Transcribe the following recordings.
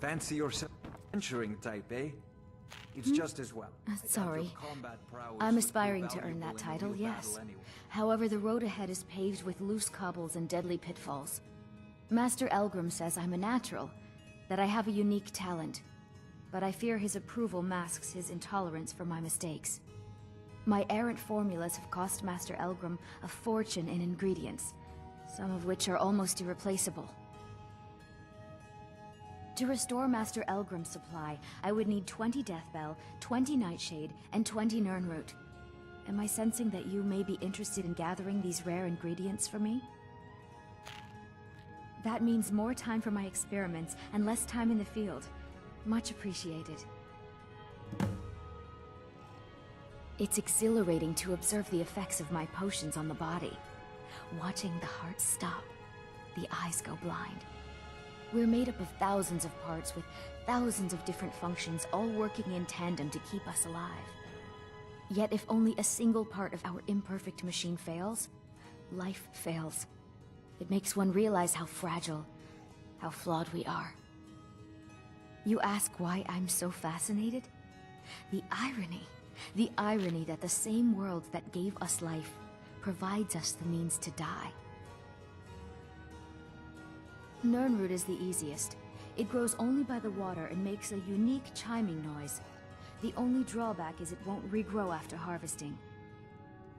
Fancy yourself venturing type, eh? It's just as well. I doubt Sorry. your combat prowess I'm would be aspiring to earn valuable that in a title, real yes. battle anyway. However, the road ahead is paved with loose cobbles and deadly pitfalls. Master Elgrim says I'm a natural, that I have a unique talent, but I fear his approval masks his intolerance for my mistakes. My errant formulas have cost Master Elgrim a fortune in ingredients, some of which are almost irreplaceable. To restore Master Elgrim's supply, I would need 20 Deathbell, 20 Nightshade, and 20 Nirnroot. Am I sensing that you may be interested in gathering these rare ingredients for me? That means more time for my experiments and less time in the field. Much appreciated. It's exhilarating to observe the effects of my potions on the body. Watching the heart stop, the eyes go blind. We're made up of thousands of parts with thousands of different functions, all working in tandem to keep us alive. Yet if only a single part of our imperfect machine fails, life fails. It makes one realize how fragile, how flawed we are. You ask why I'm so fascinated? The irony that the same world that gave us life provides us the means to die. Nirnroot is the easiest. It grows only by the water and makes a unique chiming noise. The only drawback is it won't regrow after harvesting.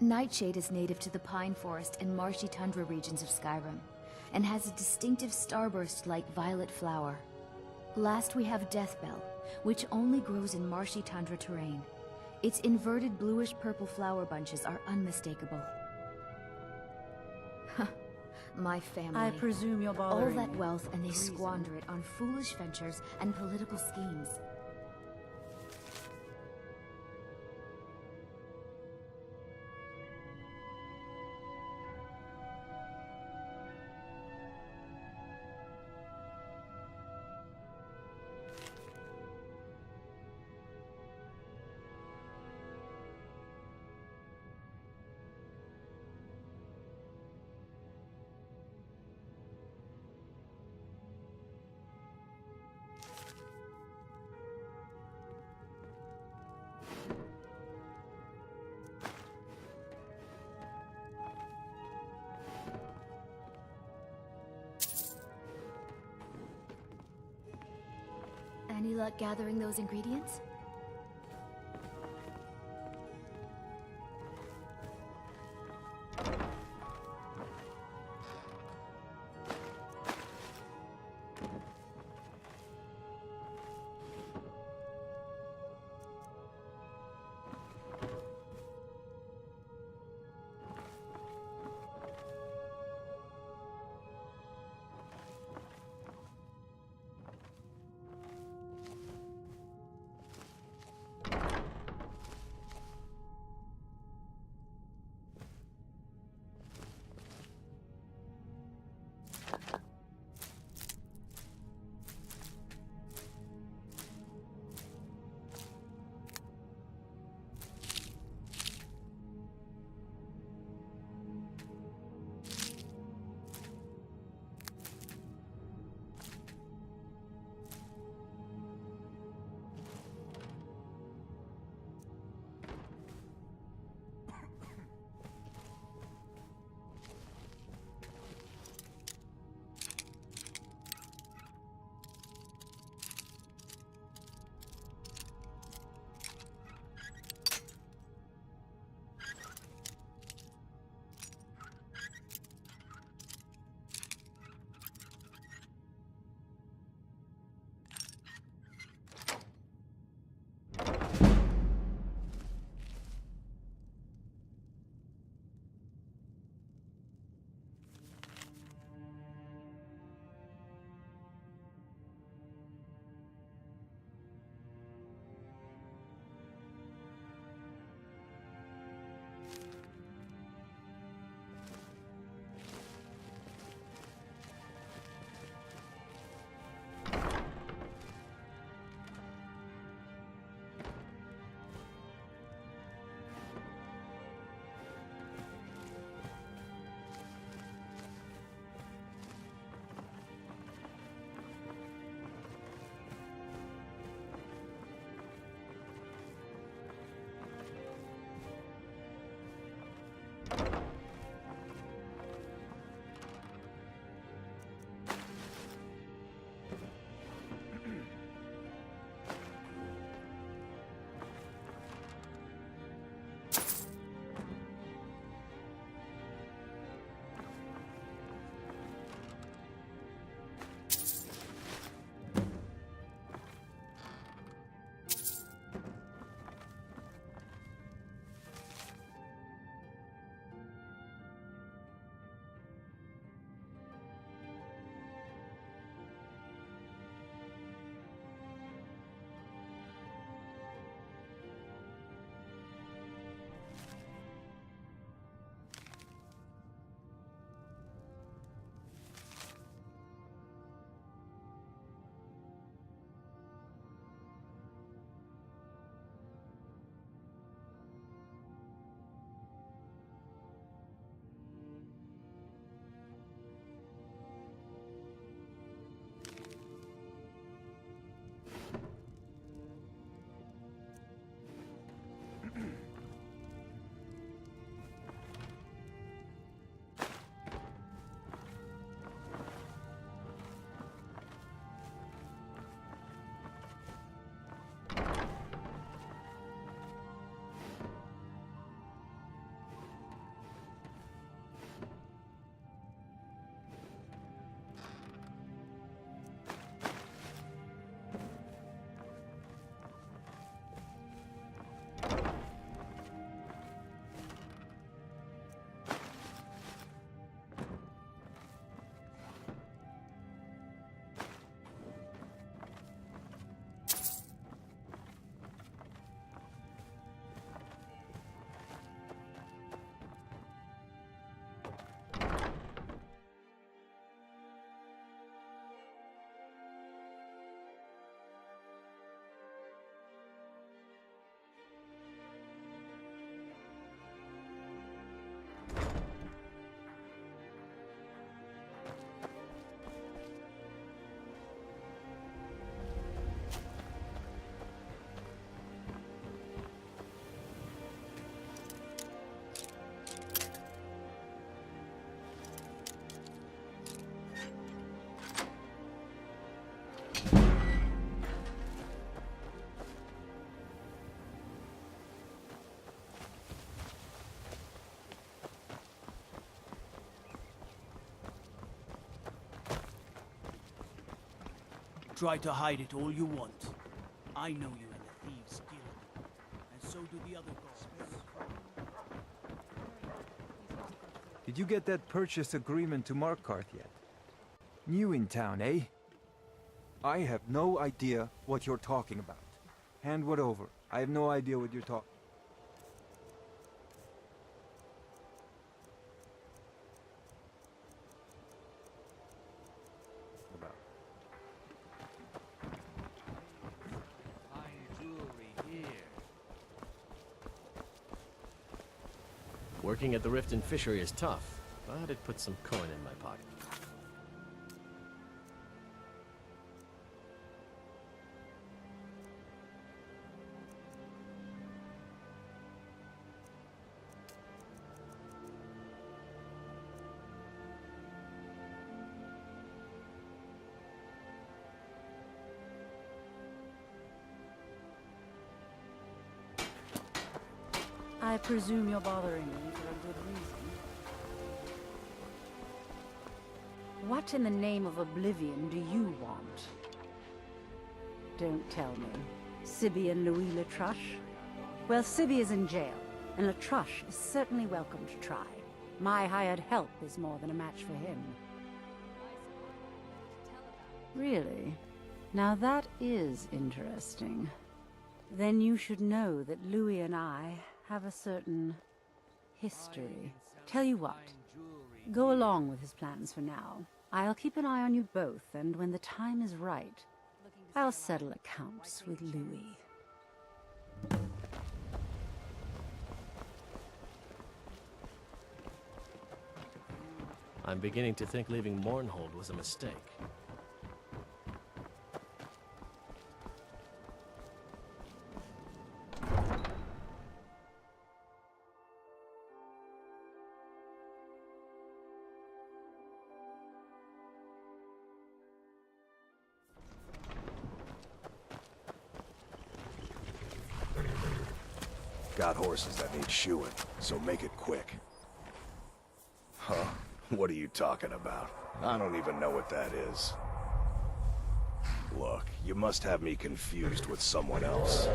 Nightshade is native to the pine forest and marshy tundra regions of Skyrim, and has a distinctive starburst-like violet flower. Last we have Deathbell, which only grows in marshy tundra terrain. Its inverted bluish-purple flower bunches are unmistakable. My family. I presume you're all bothering that me. wealth, and they Reason. squander it on foolish ventures and political schemes. Any luck gathering those ingredients? Try to hide it all you want. I know you in the Thieves' Guild, and so do the other guards. Did you get that purchase agreement to Markarth yet? New in town, eh? I have no idea what you're talking about. Hand what over. I have no idea what you're talking about. Fine jewelry here. Working at the Riften Fishery is tough, but it puts some coin in my pocket. I presume you're bothering me for a good reason. What in the name of oblivion do you want? Don't tell me. Sibby and Louis Latruche? Well, Sibby is in jail, and Latruche is certainly welcome to try. My hired help is more than a match for him. Really? Now that is interesting. Then you should know that Louis and I have a certain history. Tell you what, go along with his plans for now. I'll keep an eye on you both, and when the time is right, I'll settle accounts with Louis. I'm beginning to think leaving Mournhold was a mistake. Got horses that need shoeing, so make it quick. Huh? What are you talking about? I don't even know what that is. Look, you must have me confused with someone else.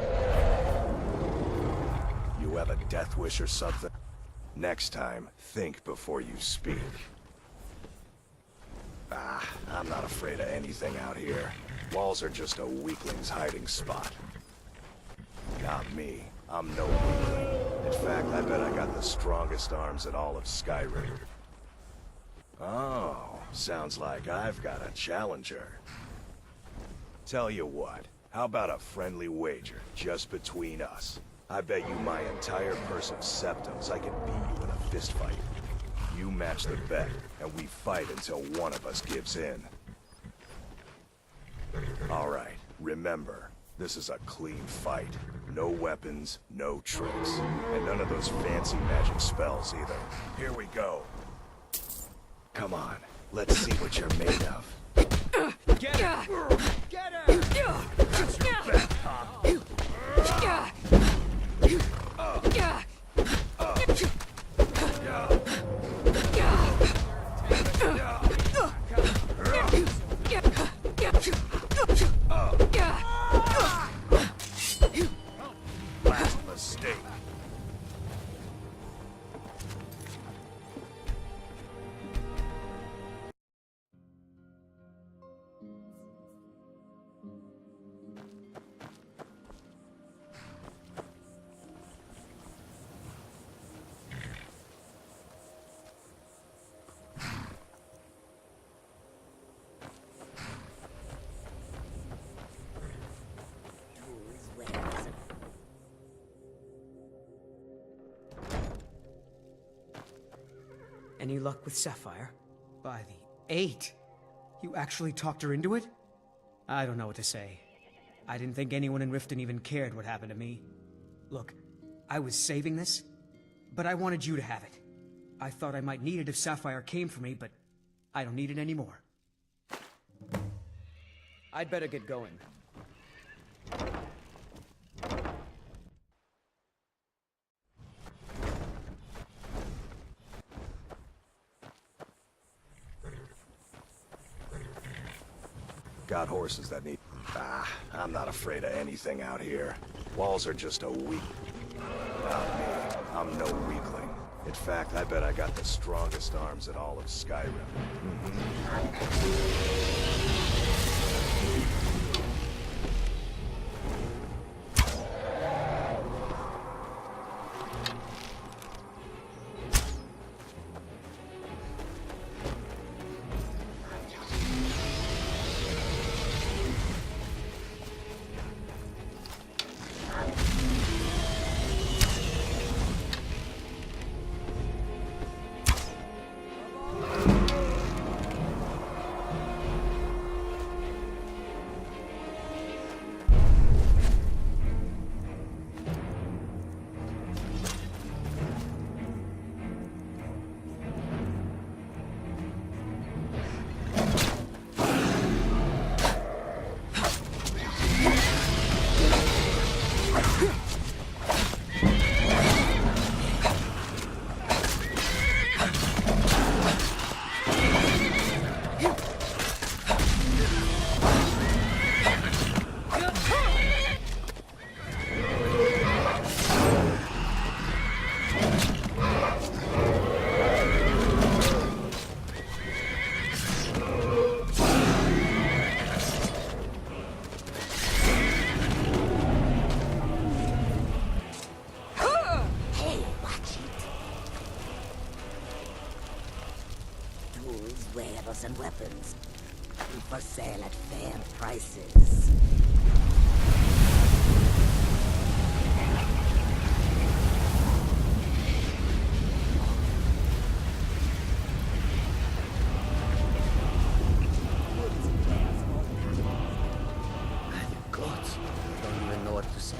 You have a death wish or something? Next time, think before you speak. I'm not afraid of anything out here. Walls are just a weakling's hiding spot. Not me. I'm no weakling. In fact, I bet I got the strongest arms in all of Skyrim. Oh, sounds like I've got a challenger. Tell you what, how about a friendly wager, just between us? I bet you my entire purse of septims I can beat you in a fistfight. You match the bet, and we fight until one of us gives in. Alright, remember, this is a clean fight. No weapons, no tricks, and none of those fancy magic spells either. Here we go. Come on, let's see what you're made of. Get her! Get her! That's your bet, huh? Last mistake. Any luck with Sapphire? By the 8! You actually talked her into it? I don't know what to say. I didn't think anyone in Riften even cared what happened to me. Look, I was saving this, but I wanted you to have it. I thought I might need it if Sapphire came for me, but I don't need it anymore. I'd better get going. Got horses that need... I'm not afraid of anything out here. Walls are just a weak... Not me. I'm no weakling. In fact, I bet I got the strongest arms in all of Skyrim. Wares and weapons for sale at fair prices. God, I don't even know what to say.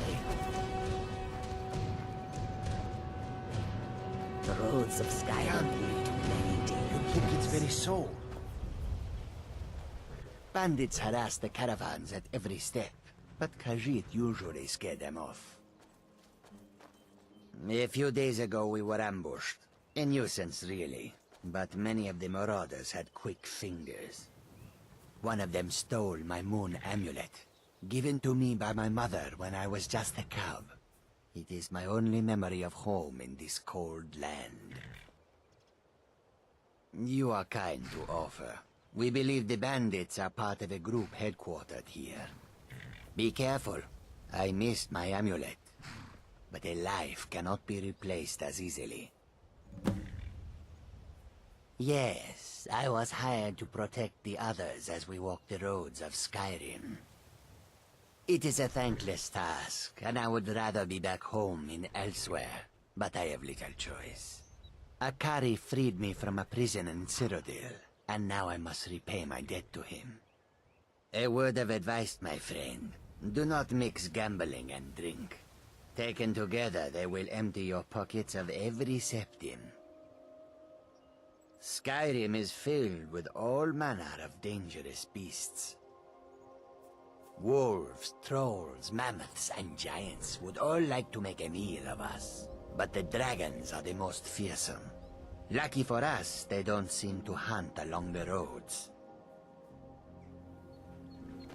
The roads of Skyrim lead to many dangers. Look, its very soul. Bandits harass the caravans at every step, but Khajiit usually scare them off. A few days ago we were ambushed. A nuisance, really. But many of the marauders had quick fingers. One of them stole my moon amulet, given to me by my mother when I was just a cub. It is my only memory of home in this cold land. You are kind to offer. We believe the bandits are part of a group headquartered here. Be careful. I missed my amulet. But a life cannot be replaced as easily. Yes, I was hired to protect the others as we walk the roads of Skyrim. It is a thankless task, and I would rather be back home in elsewhere, but I have little choice. Akari freed me from a prison in Cyrodiil, and now I must repay my debt to him. A word of advice, my friend. Do not mix gambling and drink. Taken together, they will empty your pockets of every septim. Skyrim is filled with all manner of dangerous beasts. Wolves, trolls, mammoths, and giants would all like to make a meal of us. But the dragons are the most fearsome. Lucky for us, they don't seem to hunt along the roads.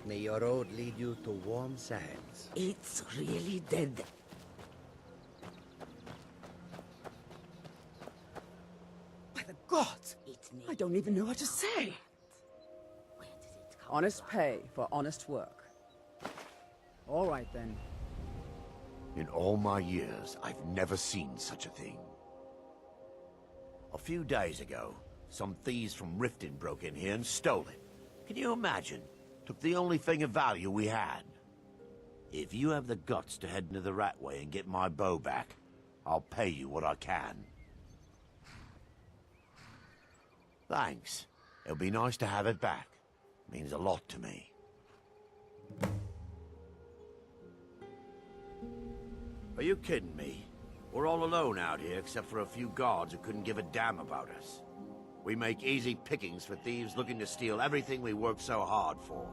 May your road lead you to warm sands. It's really dead. By the gods! I don't even know what to say. Honest pay for honest work. All right, then. In all my years, I've never seen such a thing. A few days ago, some thieves from Riften broke in here and stole it. Can you imagine? Took the only thing of value we had. If you have the guts to head into the Ratway and get my bow back, I'll pay you what I can. Thanks. It'll be nice to have it back. Means a lot to me. Are you kidding me? We're all alone out here except for a few guards who couldn't give a damn about us. We make easy pickings for thieves looking to steal everything we worked so hard for.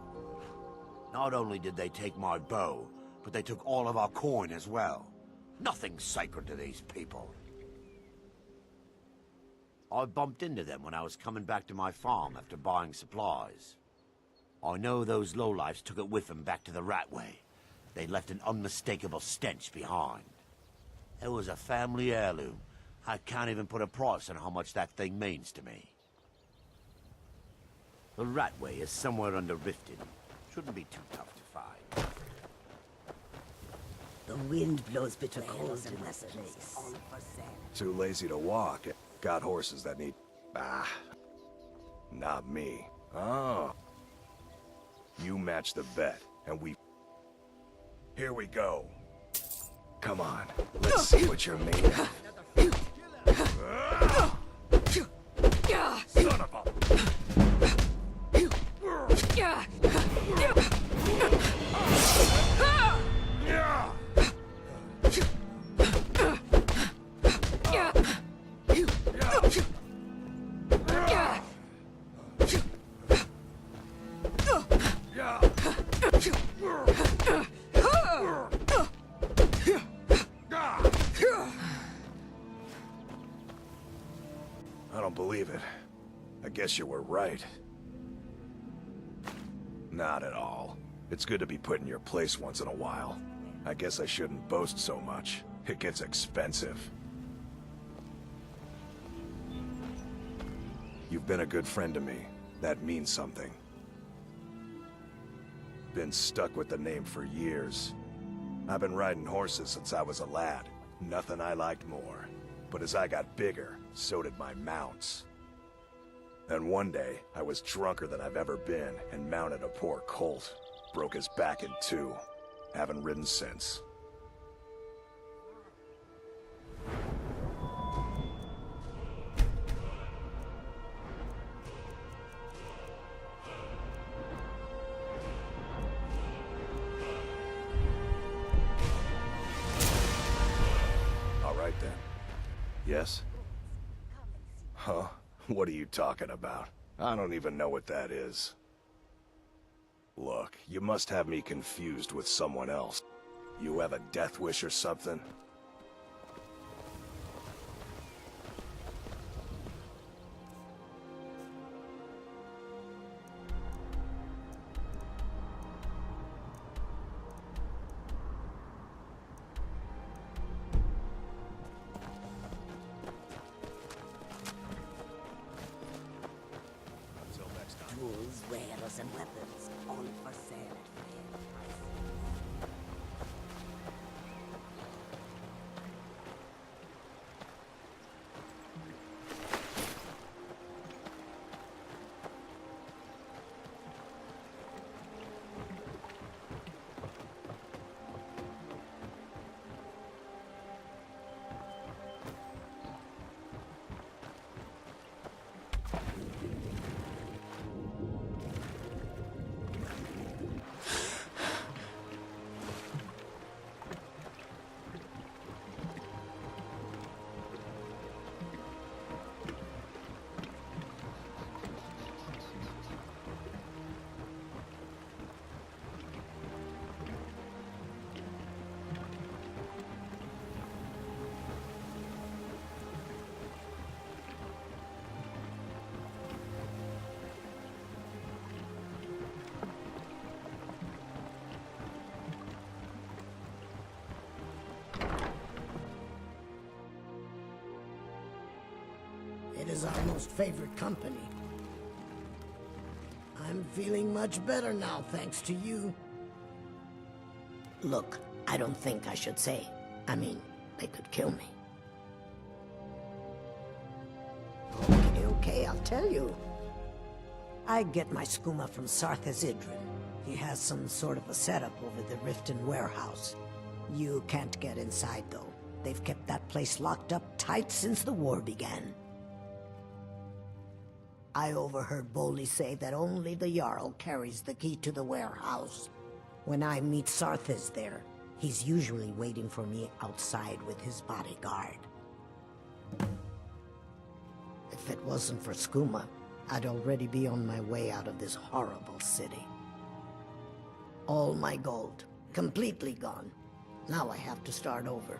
Not only did they take my bow, but they took all of our coin as well. Nothing's sacred to these people. I bumped into them when I was coming back to my farm after buying supplies. I know those lowlifes took it with them back to the Ratway. They left an unmistakable stench behind. It was a family heirloom. I can't even put a price on how much that thing means to me. The Ratway is somewhere under Riften. Shouldn't be too tough to find. The wind blows bitter cold in this place. Too lazy to walk. Got horses that need... Ah. Not me. Oh. You match the bet, and we... Here we go. Come on, let's see what you're made of. Son of a... I don't believe it. I guess you were right. Not at all. It's good to be put in your place once in a while. I guess I shouldn't boast so much. It gets expensive. You've been a good friend to me. That means something. Been stuck with the name for years. I've been riding horses since I was a lad. Nothing I liked more. But as I got bigger, so did my mounts. And one day, I was drunker than I've ever been and mounted a poor colt. Broke his back in two. Haven't ridden since. All right then. Yes? Huh? What are you talking about? I don't even know what that is. Look, you must have me confused with someone else. You have a death wish or something? Tools, wares, and weapons, all for sale at fair prices. It is our most favorite company. I'm feeling much better now, thanks to you. Look, I don't think I should say. I mean, they could kill me. Okay, I'll tell you. I get my skooma from Sarthas Idrin. He has some sort of a setup over the Riften warehouse. You can't get inside, though. They've kept that place locked up tight since the war began. I overheard Bolli say that only the Jarl carries the key to the warehouse. When I meet Sarthas there, he's usually waiting for me outside with his bodyguard. If it wasn't for skooma, I'd already be on my way out of this horrible city. All my gold, completely gone. Now I have to start over.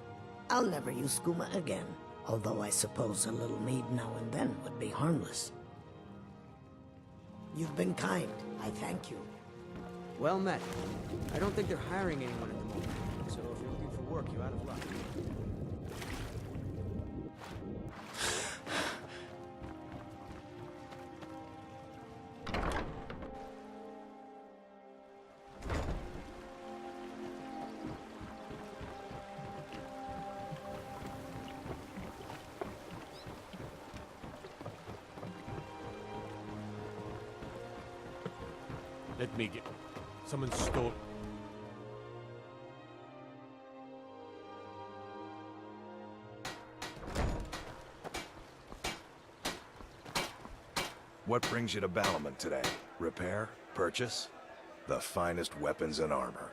I'll never use skooma again, although I suppose a little mead now and then would be harmless. You've been kind. I thank you. Well met. I don't think they're hiring anyone at the moment, so if you're looking for work, you're out of luck. Let me get... Someone stole... What brings you to Ballamon today? Repair? Purchase? The finest weapons and armor.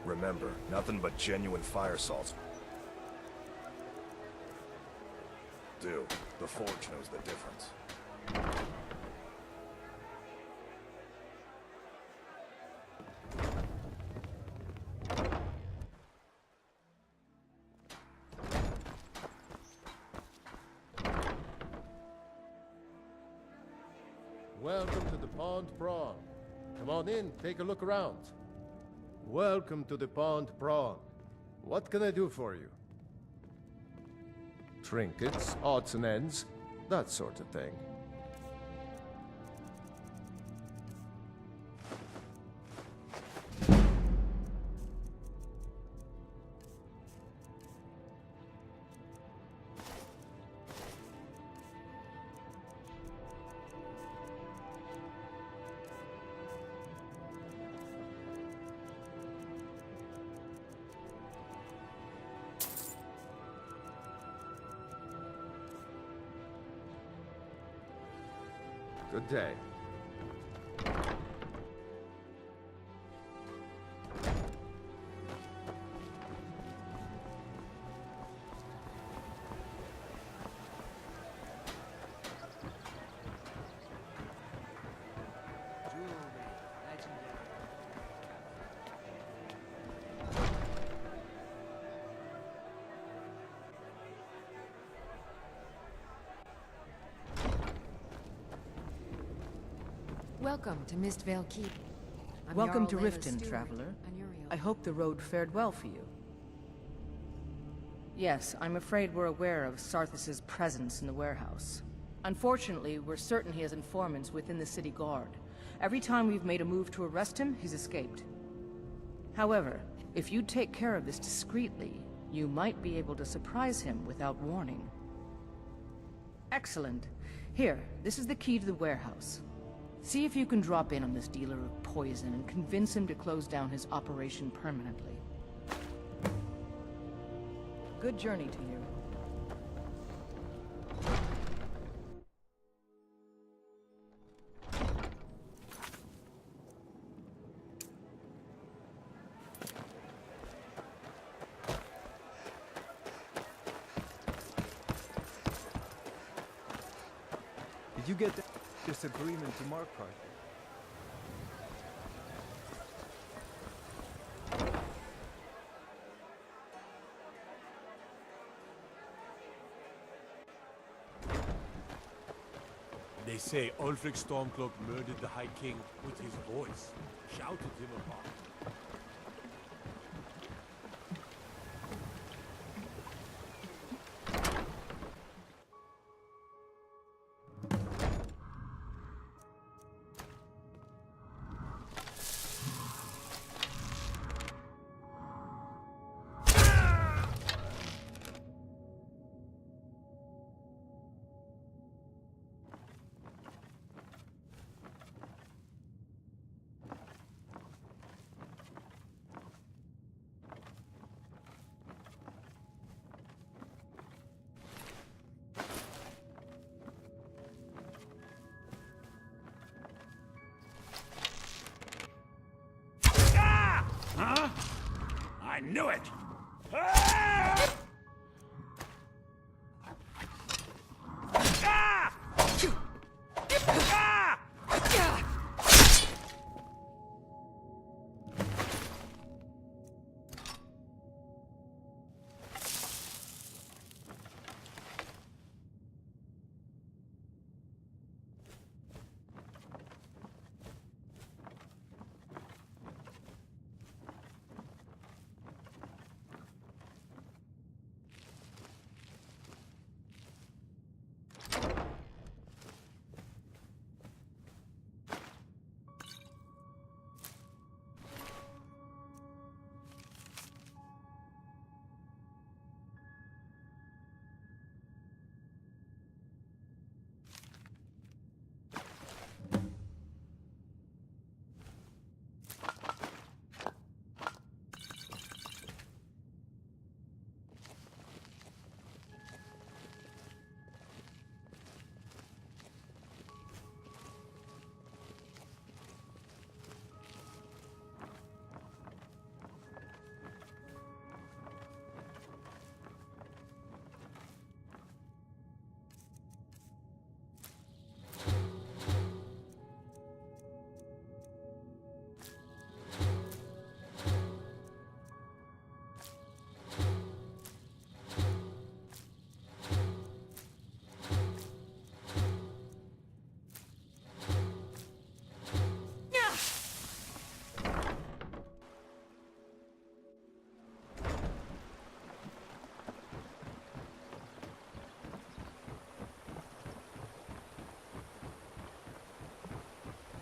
Remember, nothing but genuine fire salts. The Forge knows the difference. Welcome to the Pond Prawn. Come on in, take a look around. Welcome to the Pond Prawn. What can I do for you? Trinkets, odds and ends, that sort of thing. Good day. Welcome to Mistvale Keep. I'm Welcome to Jarl Layla's Riften, steward, traveler. Anuriel. I hope the road fared well for you. Yes, I'm afraid we're aware of Sarthis' presence in the warehouse. Unfortunately, we're certain he has informants within the city guard. Every time we've made a move to arrest him, he's escaped. However, if you take care of this discreetly, you might be able to surprise him without warning. Excellent. Here, this is the key to the warehouse. See if you can drop in on this dealer of poison and convince him to close down his operation permanently. Good journey to you. Did you get this agreement to Markarth? They say Ulfric Stormcloak murdered the High King with his voice, shouted him apart. I knew it!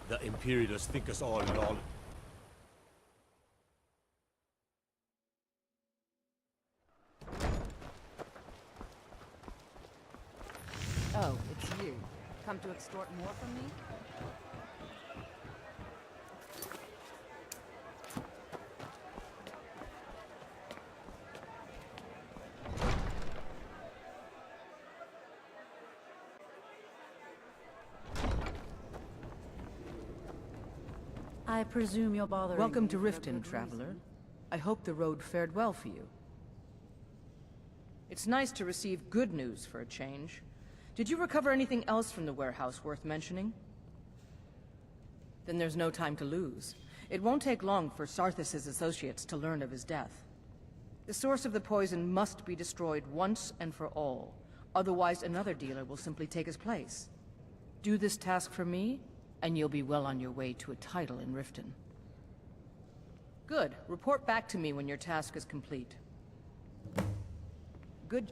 The Imperialists think us all lol. Oh, it's you. Come to extort more from me? I presume you're bothering Welcome to me for a Riften, good traveler. reason. I hope the road fared well for you. It's nice to receive good news for a change. Did you recover anything else from the warehouse worth mentioning? Then there's no time to lose. It won't take long for Sarthis' associates to learn of his death. The source of the poison must be destroyed once and for all. Otherwise, another dealer will simply take his place. Do this task for me, and you'll be well on your way to a title in Riften. Good. Report back to me when your task is complete. Good.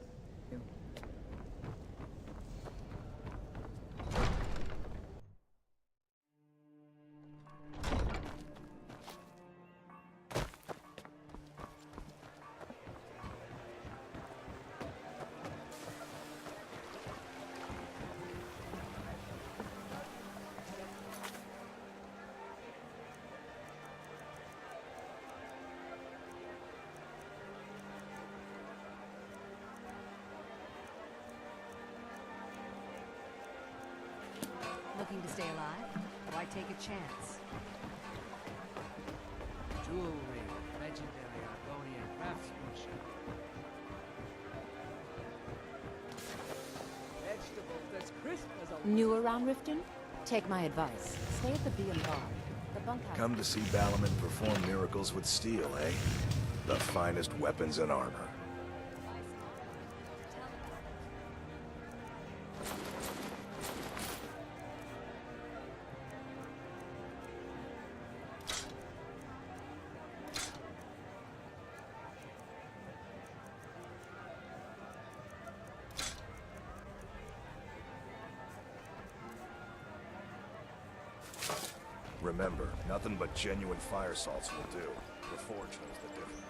Looking to stay alive? Why take a chance? Jewelry, legendary Argonian craftsmanship. Vegetables as crisp as a... New around Riften? Take my advice. Stay at the Bedlam Job. The bunkhouse... Come to see Ballerman perform miracles with steel, eh? The finest weapons and armor. Remember, nothing but genuine fire salts will do. The Forge knows the difference.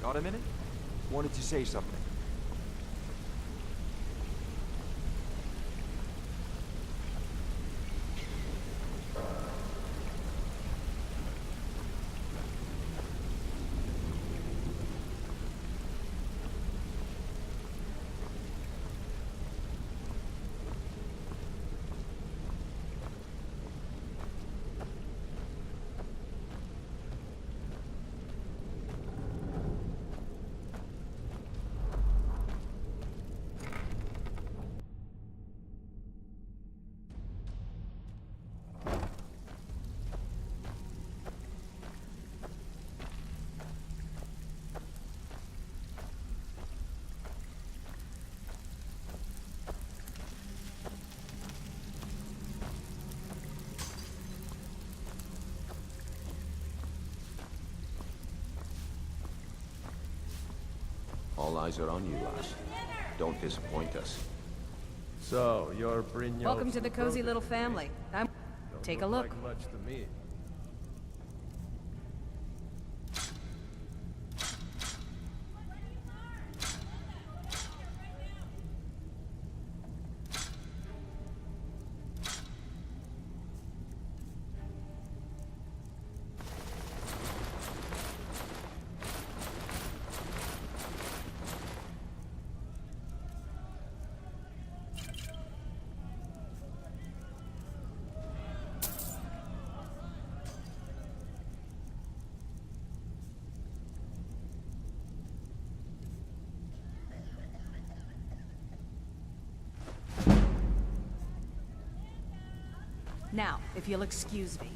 Got a minute? Wanted to say something. All eyes are on you, lass. Don't disappoint us. So, you're Brynjolf's Welcome to the cozy brother. little family. Don't Take a look. Like much to me. Now, if you'll excuse me.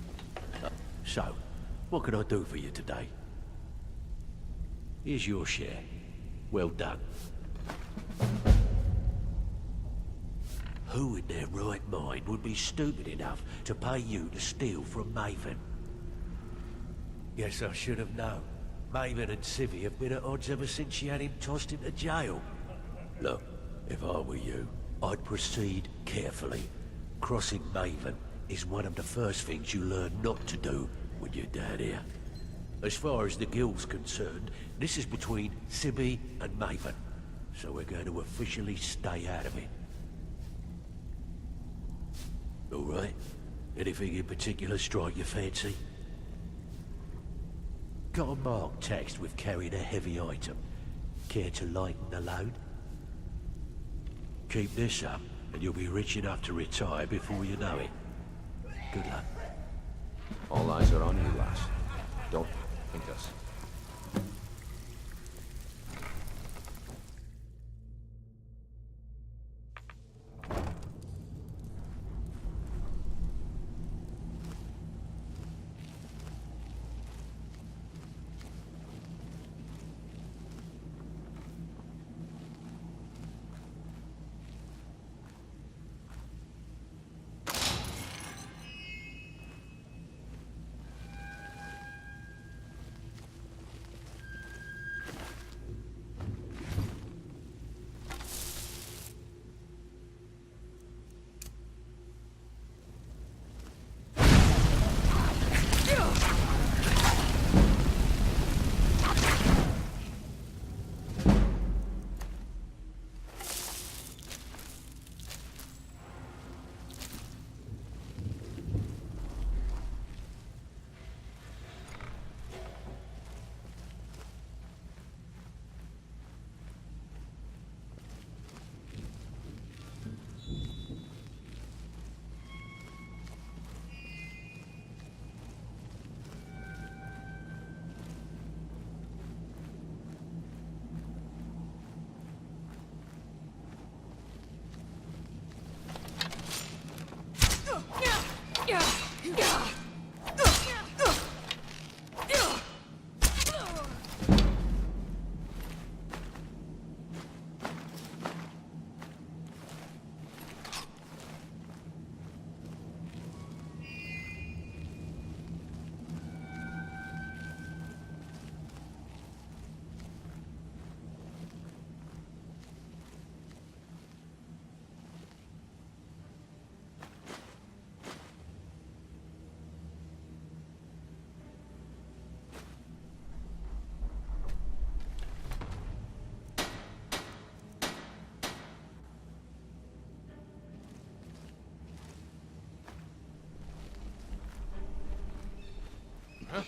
So, what can I do for you today? Here's your share. Well done. Who in their right mind would be stupid enough to pay you to steal from Maven? Guess I should have known. Maven and Civvy have been at odds ever since she had him tossed into jail. Look, if I were you, I'd proceed carefully. Crossing Maven is one of the first things you learn not to do when you're down here. As far as the guild's concerned, this is between Civvy and Maven, so we're going to officially stay out of it. All right? Anything in particular strike your fancy? Got a marked text with carrying a heavy item. Care to lighten the load? Keep this up, and you'll be rich enough to retire before you know it. Good luck. All eyes are on you, lass. Don't think us. huh?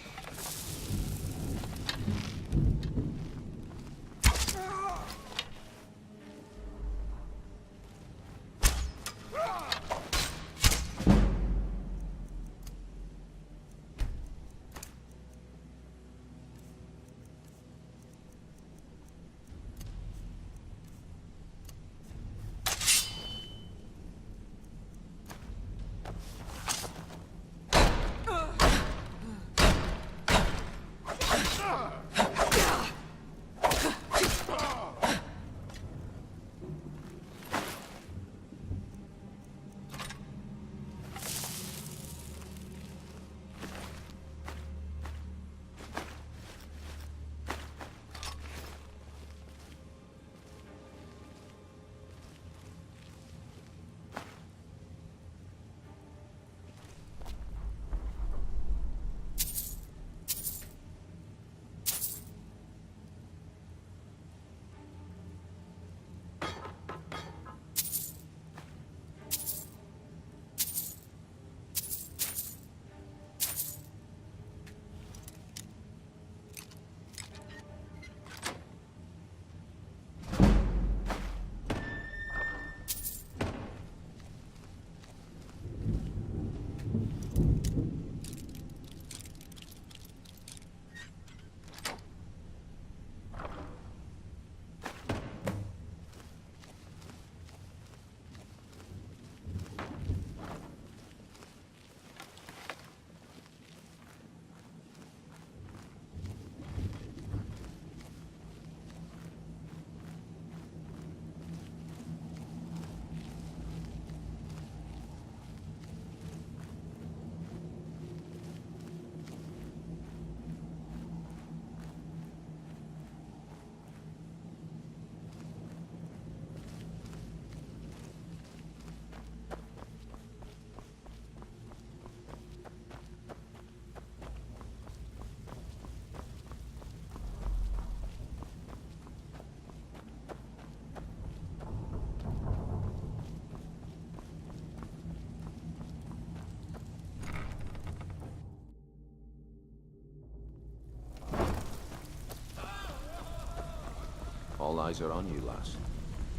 All eyes are on you, lass.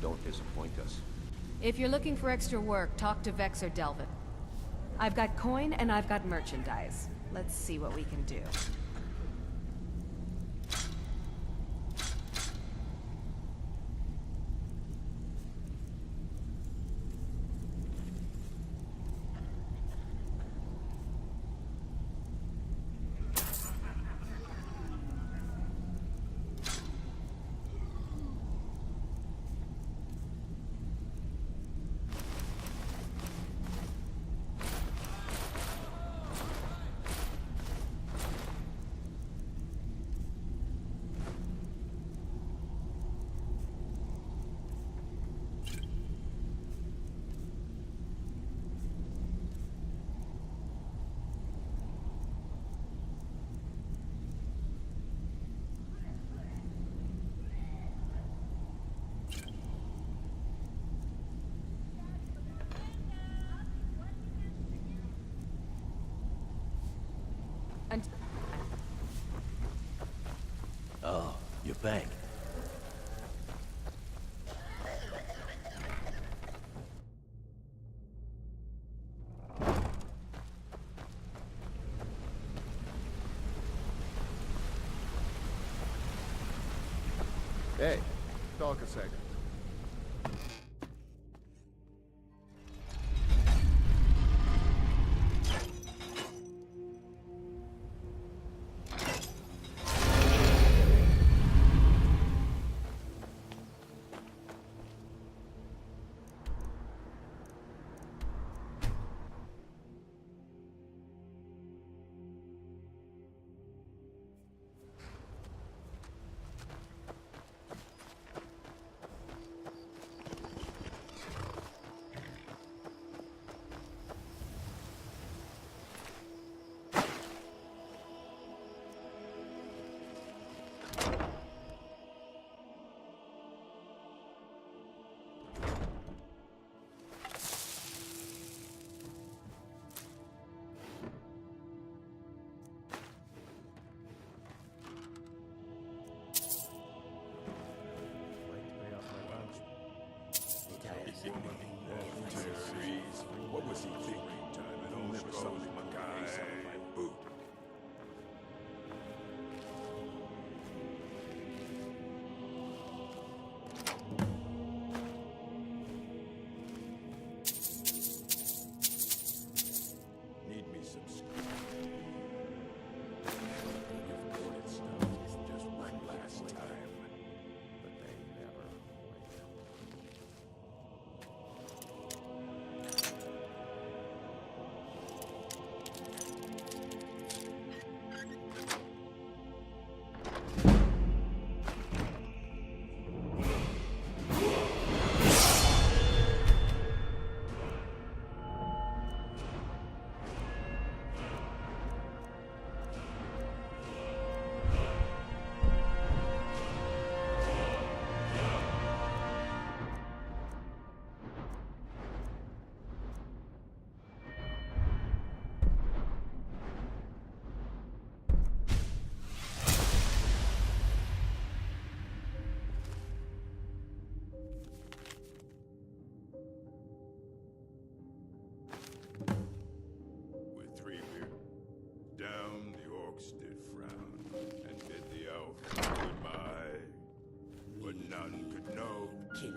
Don't disappoint us. If you're looking for extra work, talk to Vex or Delvin. I've got coin and I've got merchandise. Let's see what we can do. Oh, you're back. Hey, talk a second.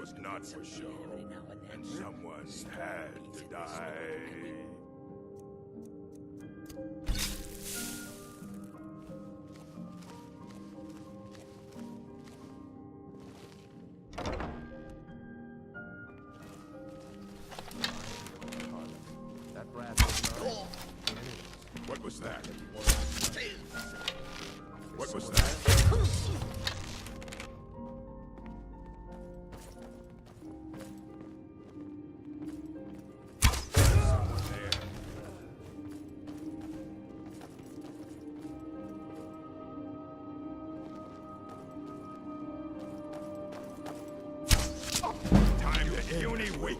was not for show, and someone had to die. That rat was not... What was that? What was that? Someone there. Time to uni-week.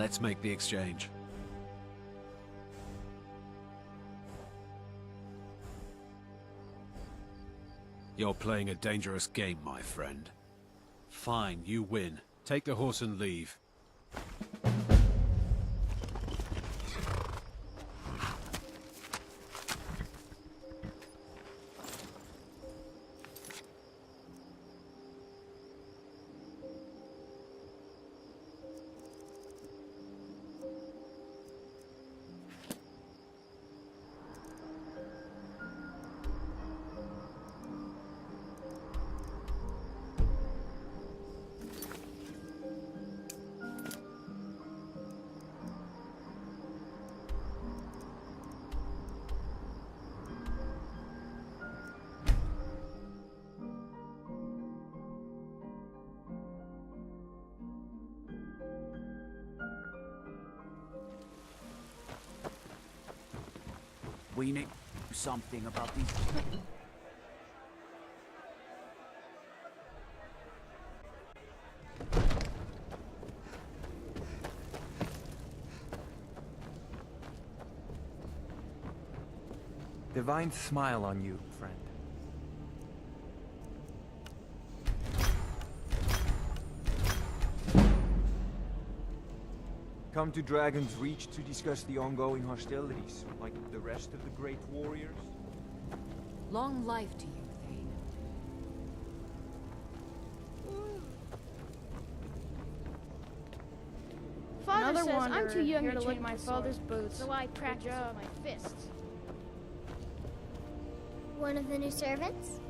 Let's make the exchange. You're playing a dangerous game, my friend. Fine, you win. Take the horse and leave. We need something about these. Divine smile on you, friend. Come to Dragon's Reach to discuss the ongoing hostilities, like the rest of the great warriors? Long life to you, Thane. Father Another says I'm wanderer too young here to to lick take my my father's sword, boots, so I practice with my fists. One of the new servants?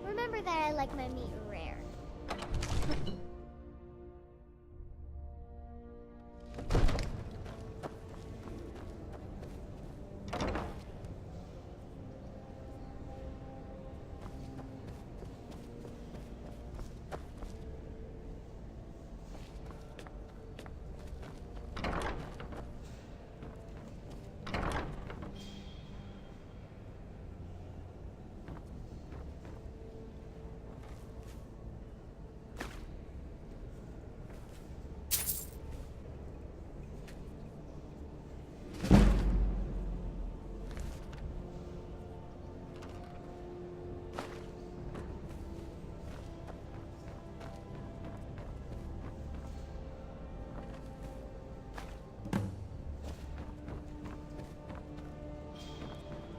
Remember that I like my meat rare.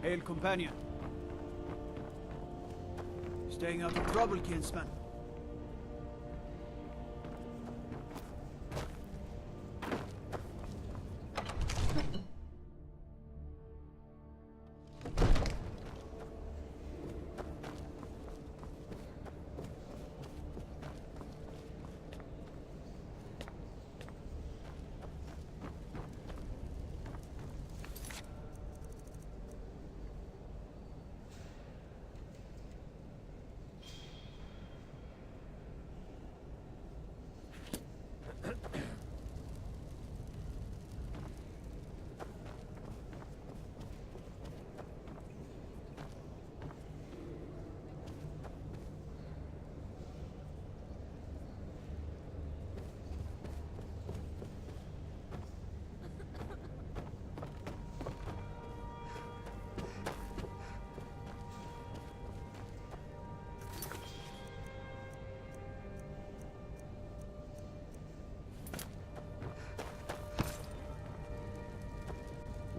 Hail, companion. Staying out of trouble, kinsman.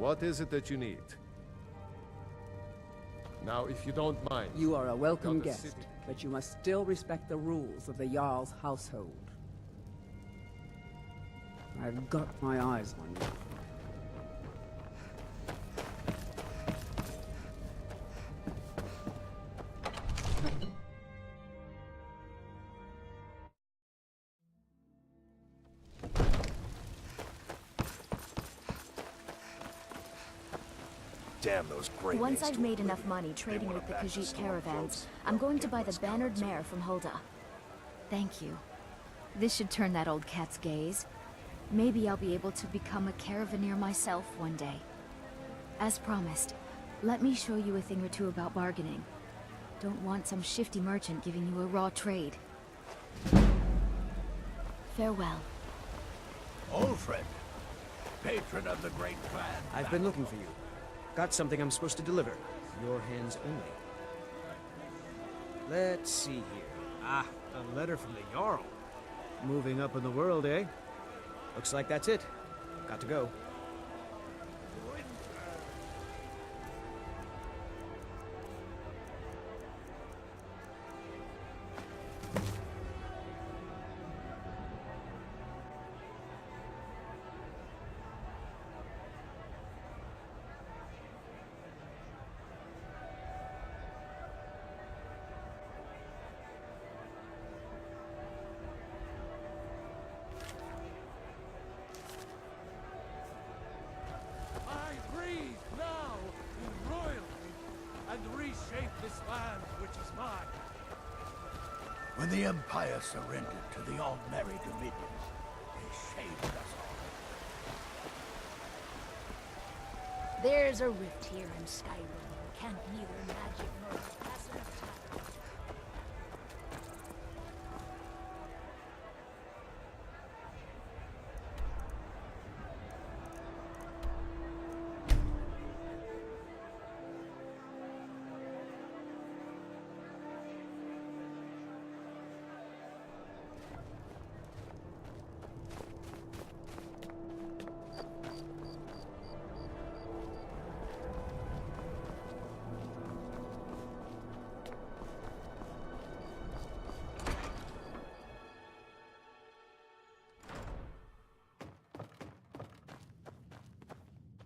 What is it that you need? Now, if you don't mind... You are a welcome got a guest, city. but you must still respect the rules of the Jarl's household. I've got my eyes on you. Damn those great. Once I've made enough money trading with the Khajiit caravans, I'm going to buy the bannered mare from Hulda. Thank you. This should turn that old cat's gaze. Maybe I'll be able to become a caravaneer myself one day. As promised, let me show you a thing or two about bargaining. Don't want some shifty merchant giving you a raw trade. Farewell. Old friend, patron of the great clan. I've been looking for you. Got something I'm supposed to deliver. Your hands only. Let's see here. Ah, a letter from the Jarl. Moving up in the world, eh? Looks like that's it. Got to go. I breathe now in royalty and reshape this land which is mine. When the Empire surrendered to the All-Merry Dominions, they shamed us all. There's a rift here in Skyrim. Can't neither magic nor pass enough time.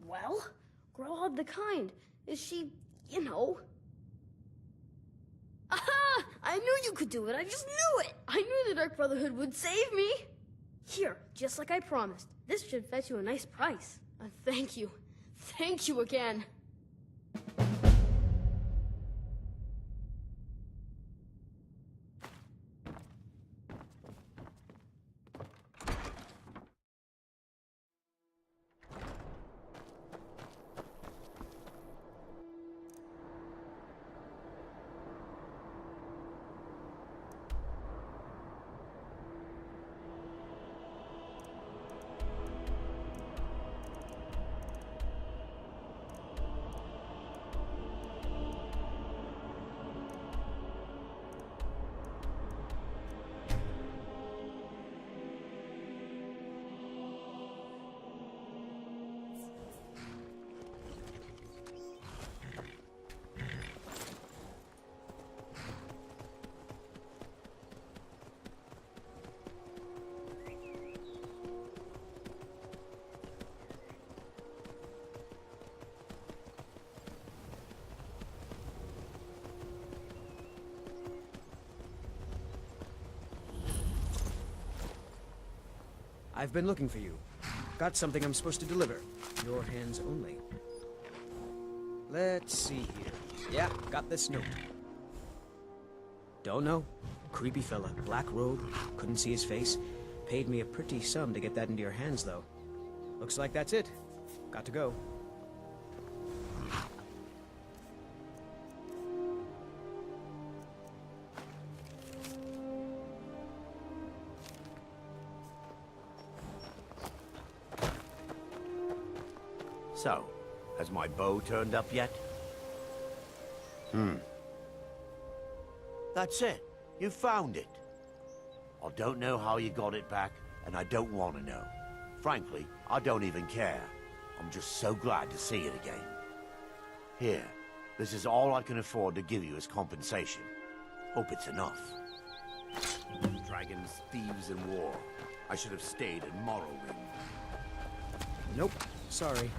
Well, Growled the Kind. Is she, you know... Aha! I knew you could do it. I just knew it. I knew the Dark Brotherhood would save me. Here, just like I promised. This should fetch you a nice price. Thank you. Thank you again. I've been looking for you. Got something I'm supposed to deliver. Your hands only. Let's see here. Yeah, got this note. Don't know. Creepy fella. Black robe. Couldn't see his face. Paid me a pretty sum to get that into your hands, though. Looks like that's it. Got to go. So, has my bow turned up yet? That's it. You found it. I don't know how you got it back, and I don't want to know. Frankly, I don't even care. I'm just so glad to see it again. Here, this is all I can afford to give you as compensation. Hope it's enough. Dragons, thieves, and war. I should have stayed in Morrowind. Nope. Sorry.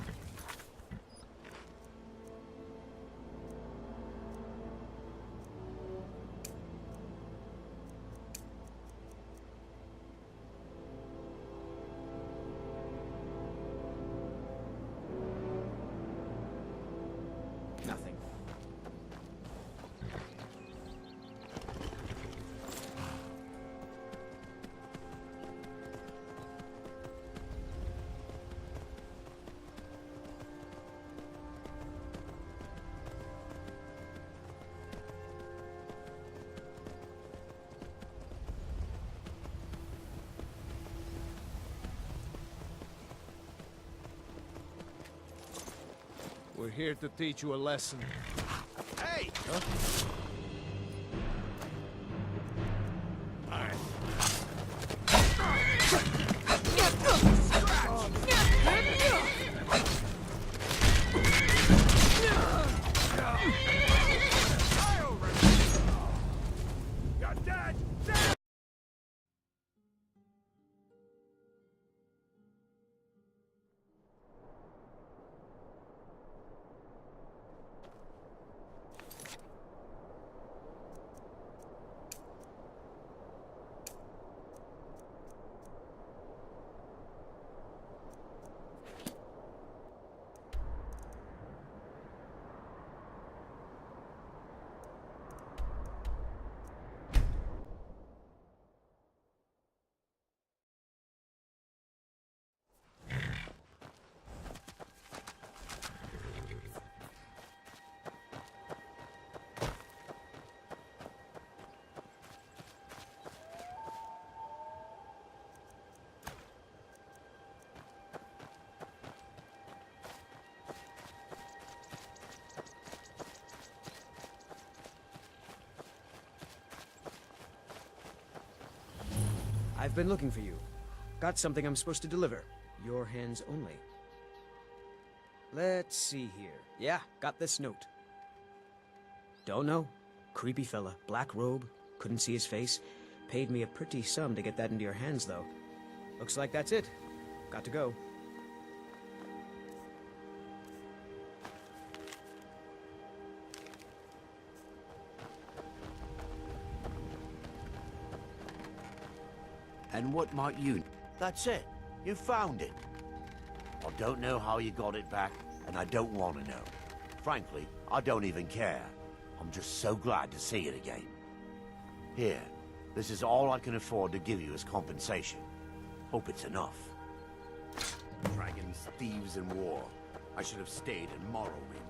Nothing. We're here to teach you a lesson. Hey! Huh? I've been looking for you. Got something I'm supposed to deliver. Your hands only. Let's see here. Yeah, got this note. Don't know. Creepy fella. Black robe. Couldn't see his face. Paid me a pretty sum to get that into your hands, though. Looks like that's it. Got to go. And what might you... That's it. You found it. I don't know how you got it back, and I don't want to know. Frankly, I don't even care. I'm just so glad to see it again. Here, this is all I can afford to give you as compensation. Hope it's enough. Dragons, thieves, and war. I should have stayed in Morrowind.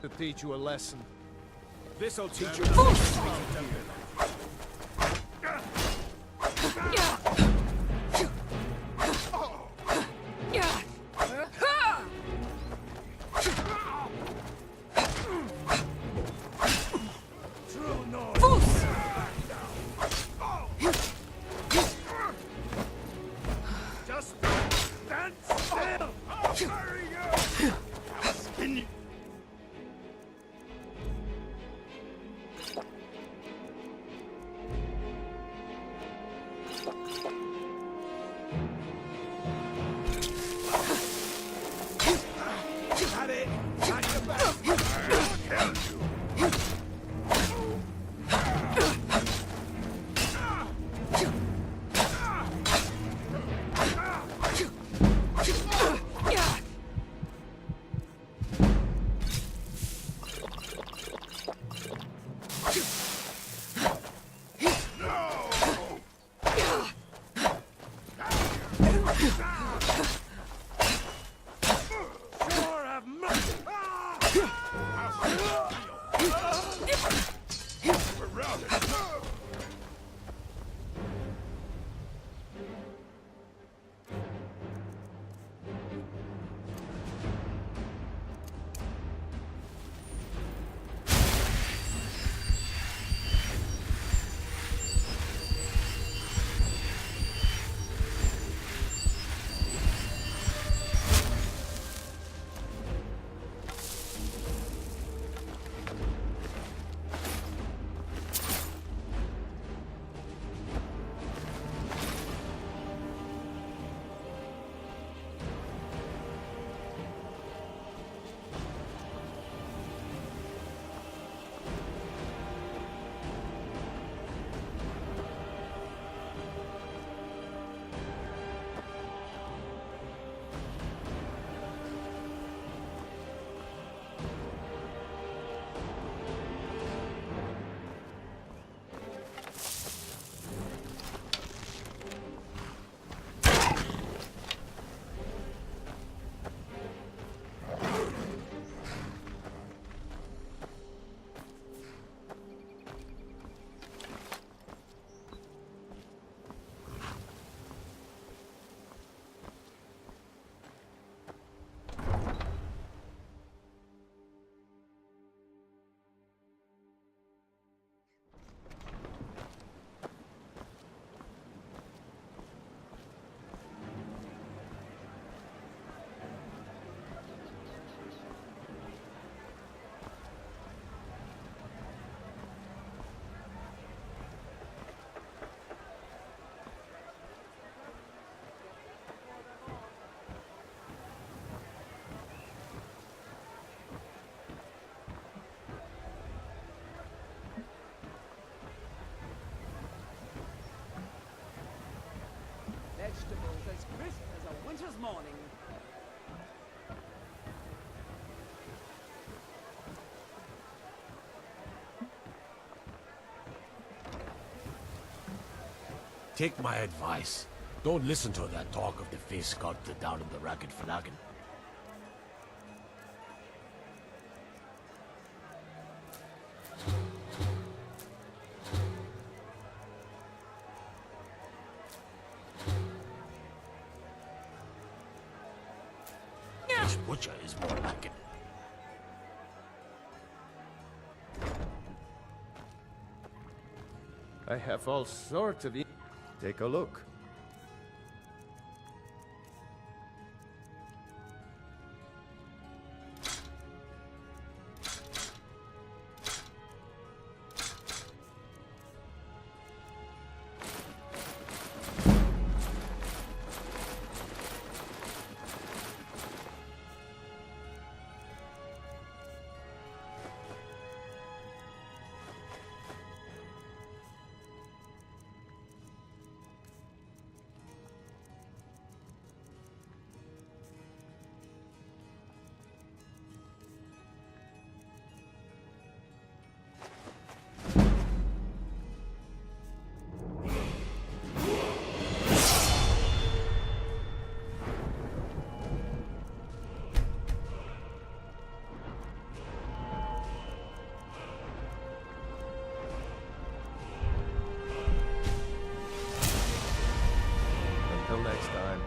To teach you a lesson. This'll teach you. Just stand still! I'll carry you! vegetables as crisp as a winter's morning. Take my advice. Don't listen to that talk of the face sculptor down in the Ragged Flagon. This butcher is more like it. I have all sorts of... Take a look. Until next time.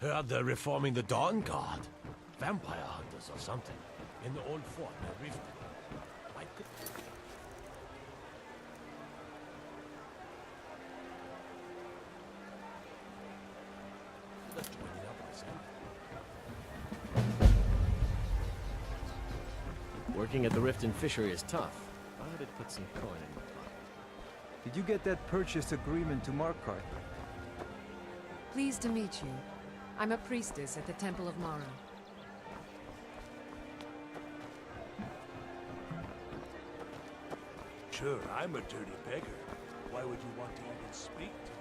Heard they're reforming the Dawn Guard. Vampire hunters or something. In the old fort at Riften. My good... Working at the Riften fishery is tough. But it puts some coin in my pocket. Did you get that purchase agreement to Markarth? Pleased to meet you. I'm a priestess at the Temple of Mara. Sure, I'm a dirty beggar. Why would you want to even speak to me?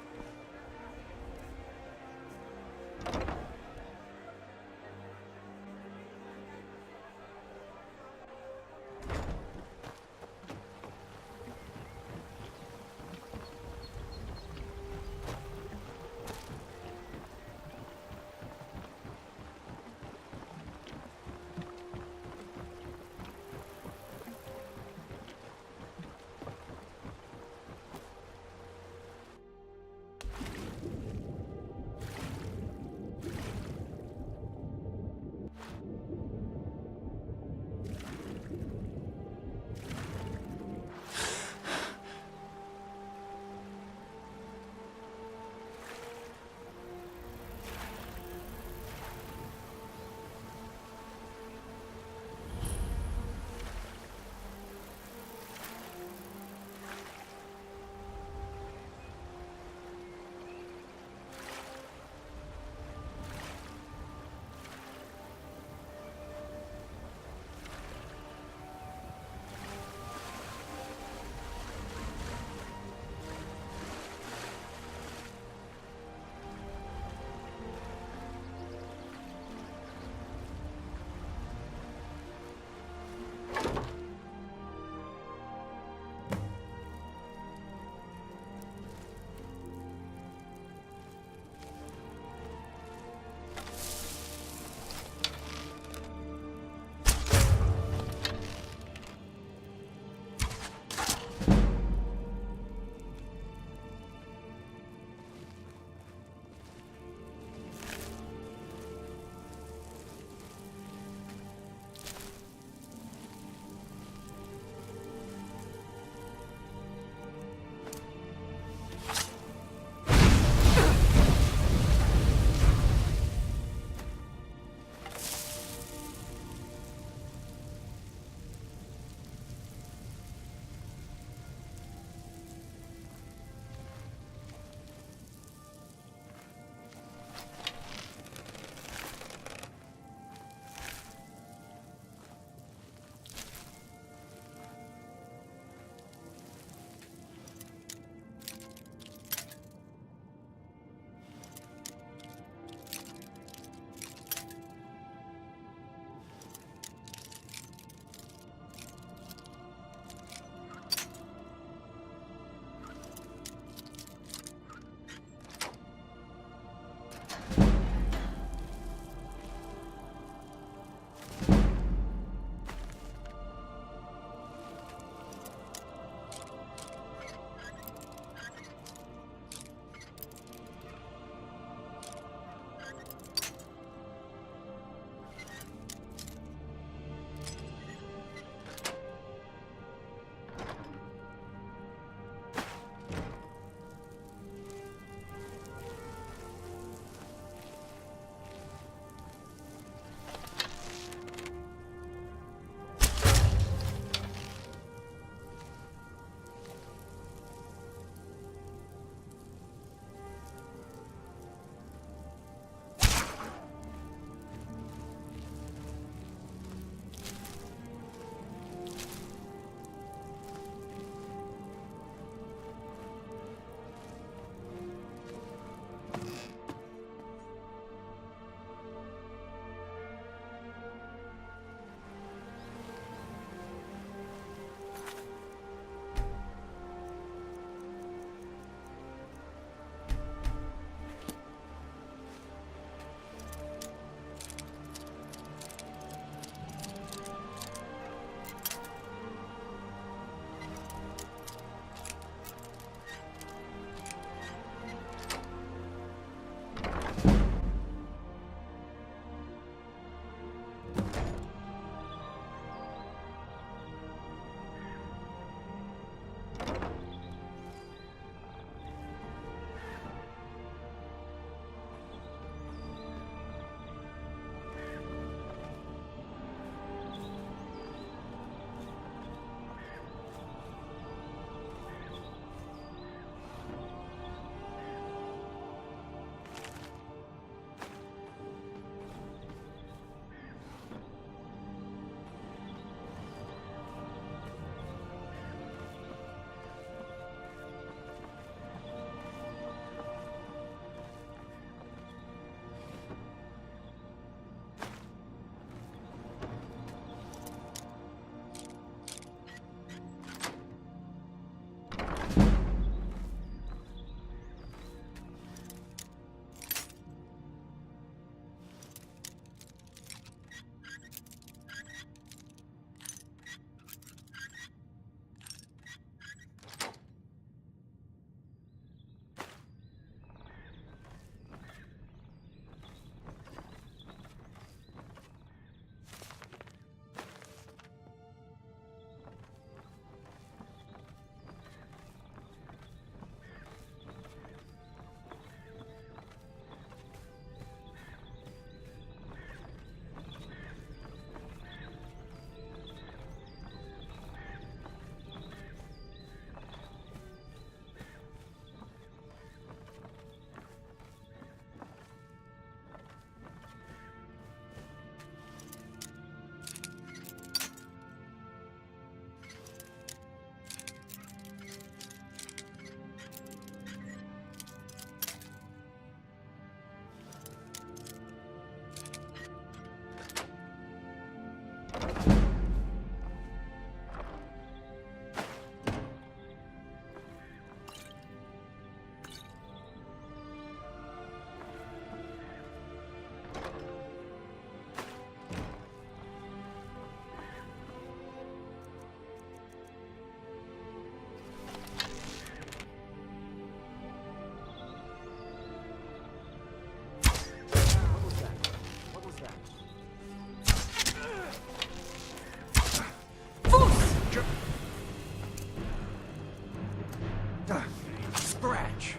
scratch.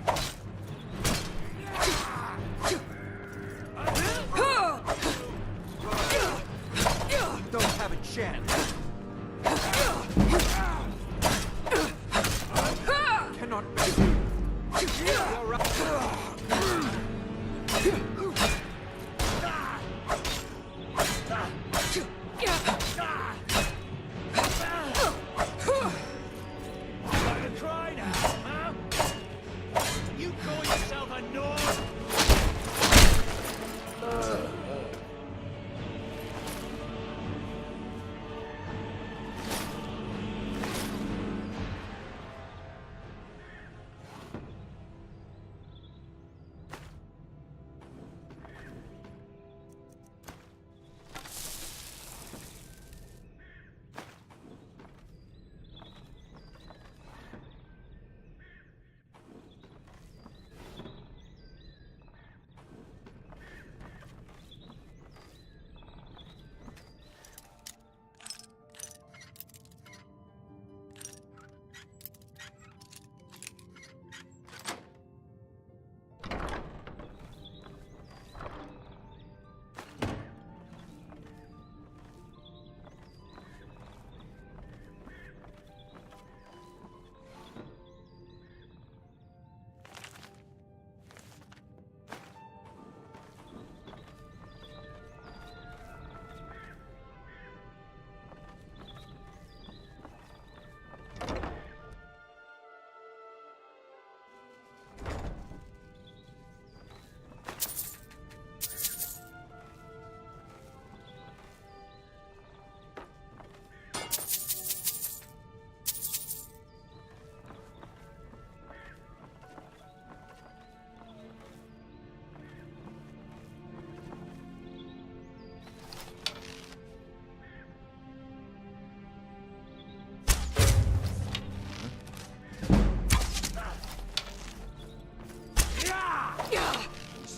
Don't have a chance. Cannot be. You're right. Gonna try now, huh? You call yourself a North?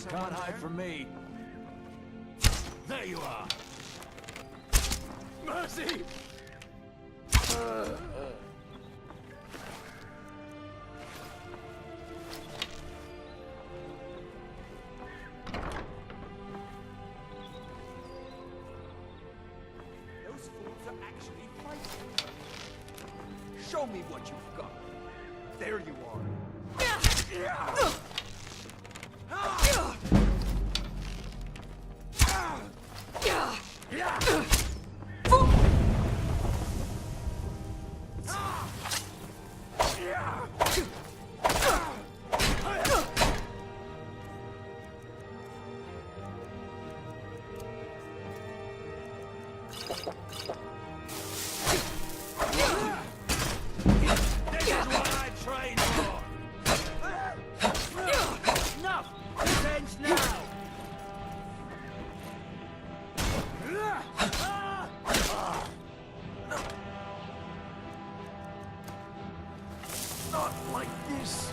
Can't hide from me. There you are. Mercy! Those fools are actually fighting. Show me what you've got. There you are. This is what I trained for! Enough! This ends now! Not like this.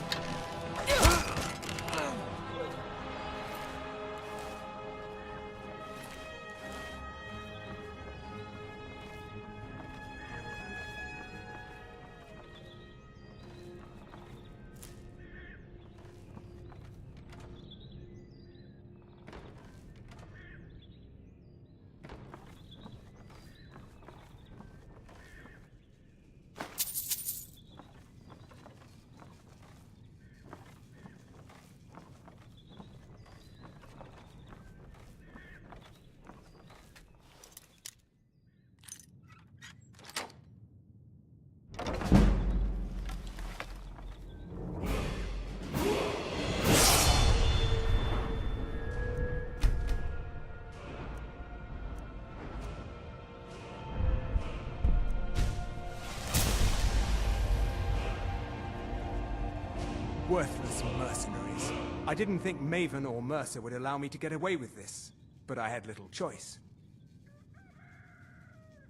Worthless mercenaries. I didn't think Maven or Mercer would allow me to get away with this, but I had little choice.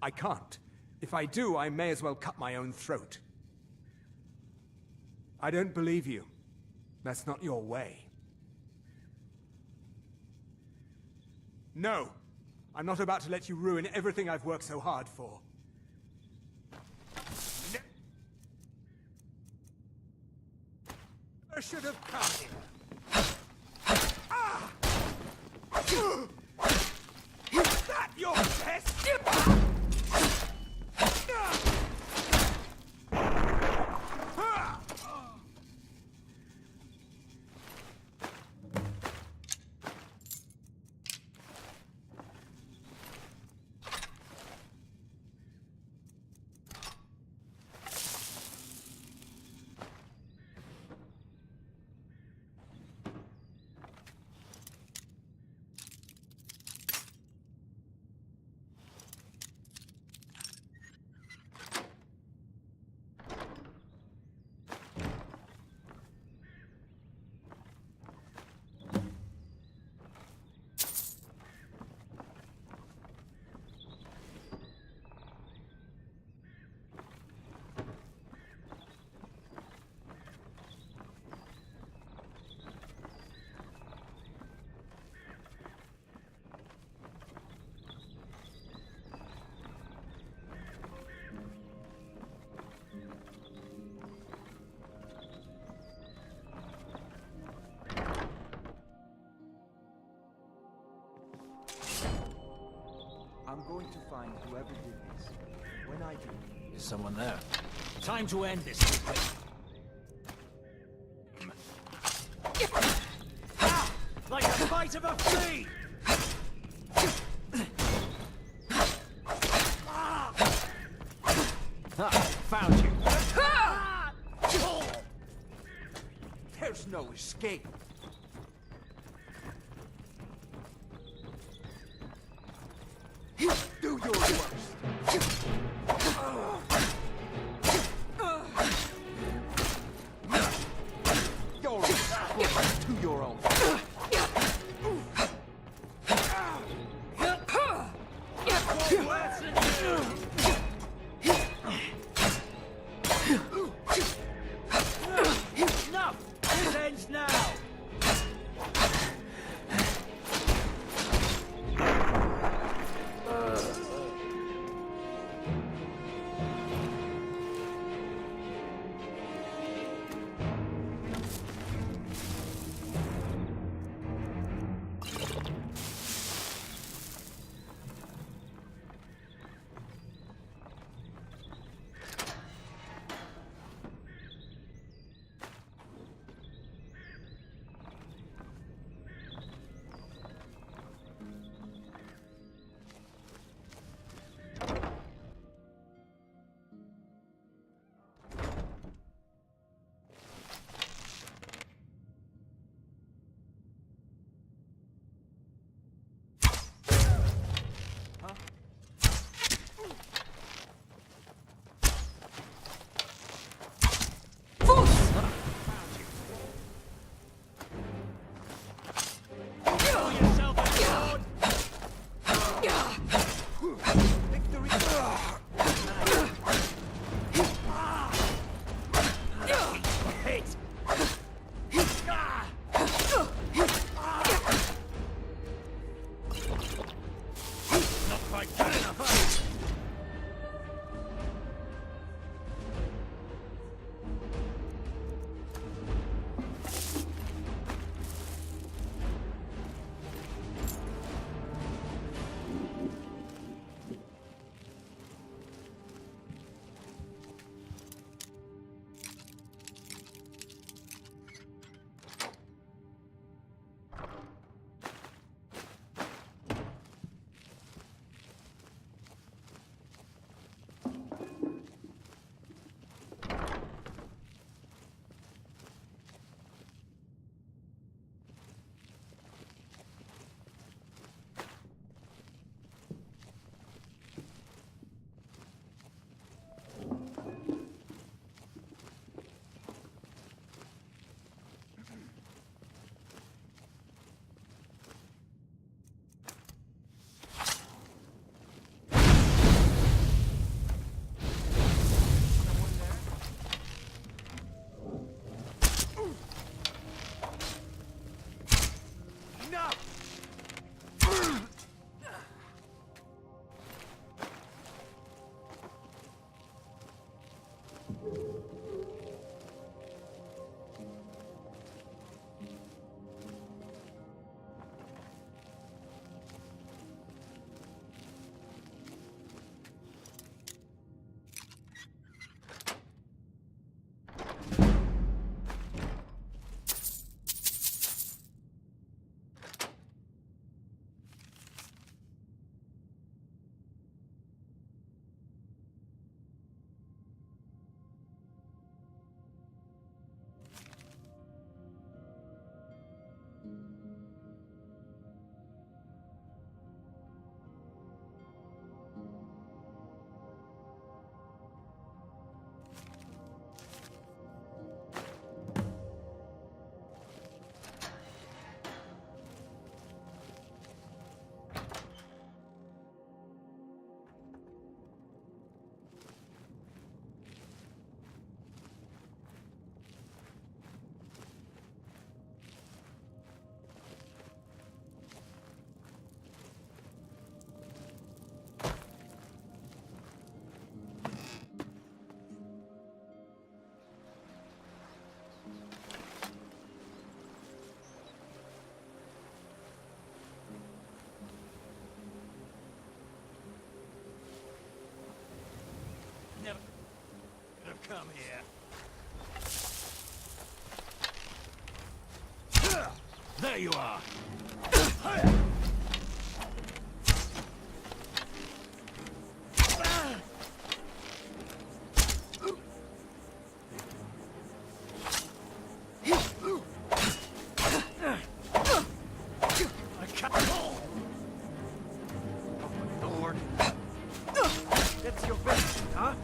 I can't. If I do, I may as well cut my own throat. I don't believe you. That's not your way. No! I'm not about to let you ruin everything I've worked so hard for. never should have come here. Is that your best? I'm going to find whoever did this. When I do... Is someone there? Time to end this. Like the bite of a flea! Found you! There's no escape! Do your worst! You're to your own. Enough! This ends now! come here. There you are! That's your best, huh?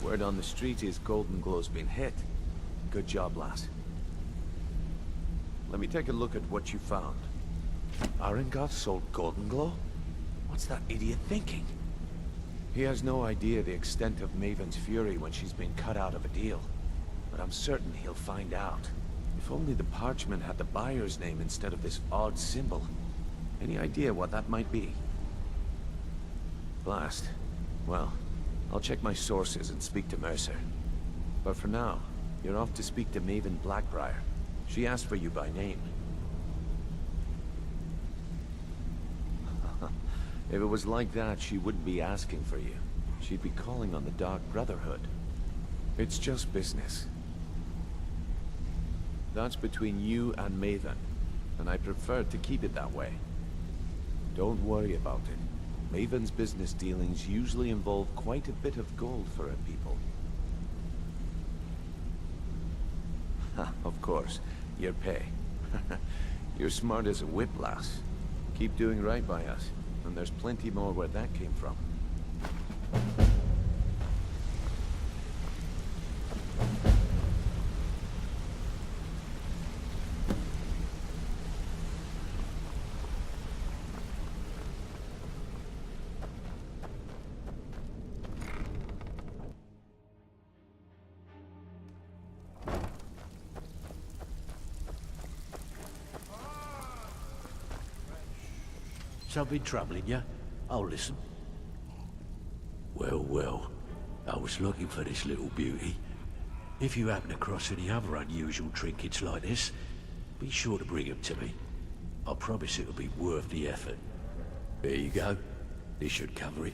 Word on the street is Golden Glow's been hit. Good job, lass. Let me take a look at what you found. Arengoth sold Golden Glow? What's that idiot thinking? He has no idea the extent of Maven's fury when she's been cut out of a deal. But I'm certain he'll find out. If only the parchment had the buyer's name instead of this odd symbol. Any idea what that might be? Blast. Well, I'll check my sources and speak to Mercer. But for now, you're off to speak to Maven Blackbriar. She asked for you by name. If it was like that, she wouldn't be asking for you. She'd be calling on the Dark Brotherhood. It's just business. That's between you and Maven, and I prefer to keep it that way. Don't worry about it. Maven's business dealings usually involve quite a bit of gold for her people. Of course, your pay. You're smart as a whip, lass. Keep doing right by us, and there's plenty more where that came from. something troubling you? I'll listen. Well, well. I was looking for this little beauty. If you happen across any other unusual trinkets like this, be sure to bring them to me. I promise it'll be worth the effort. There you go. This should cover it.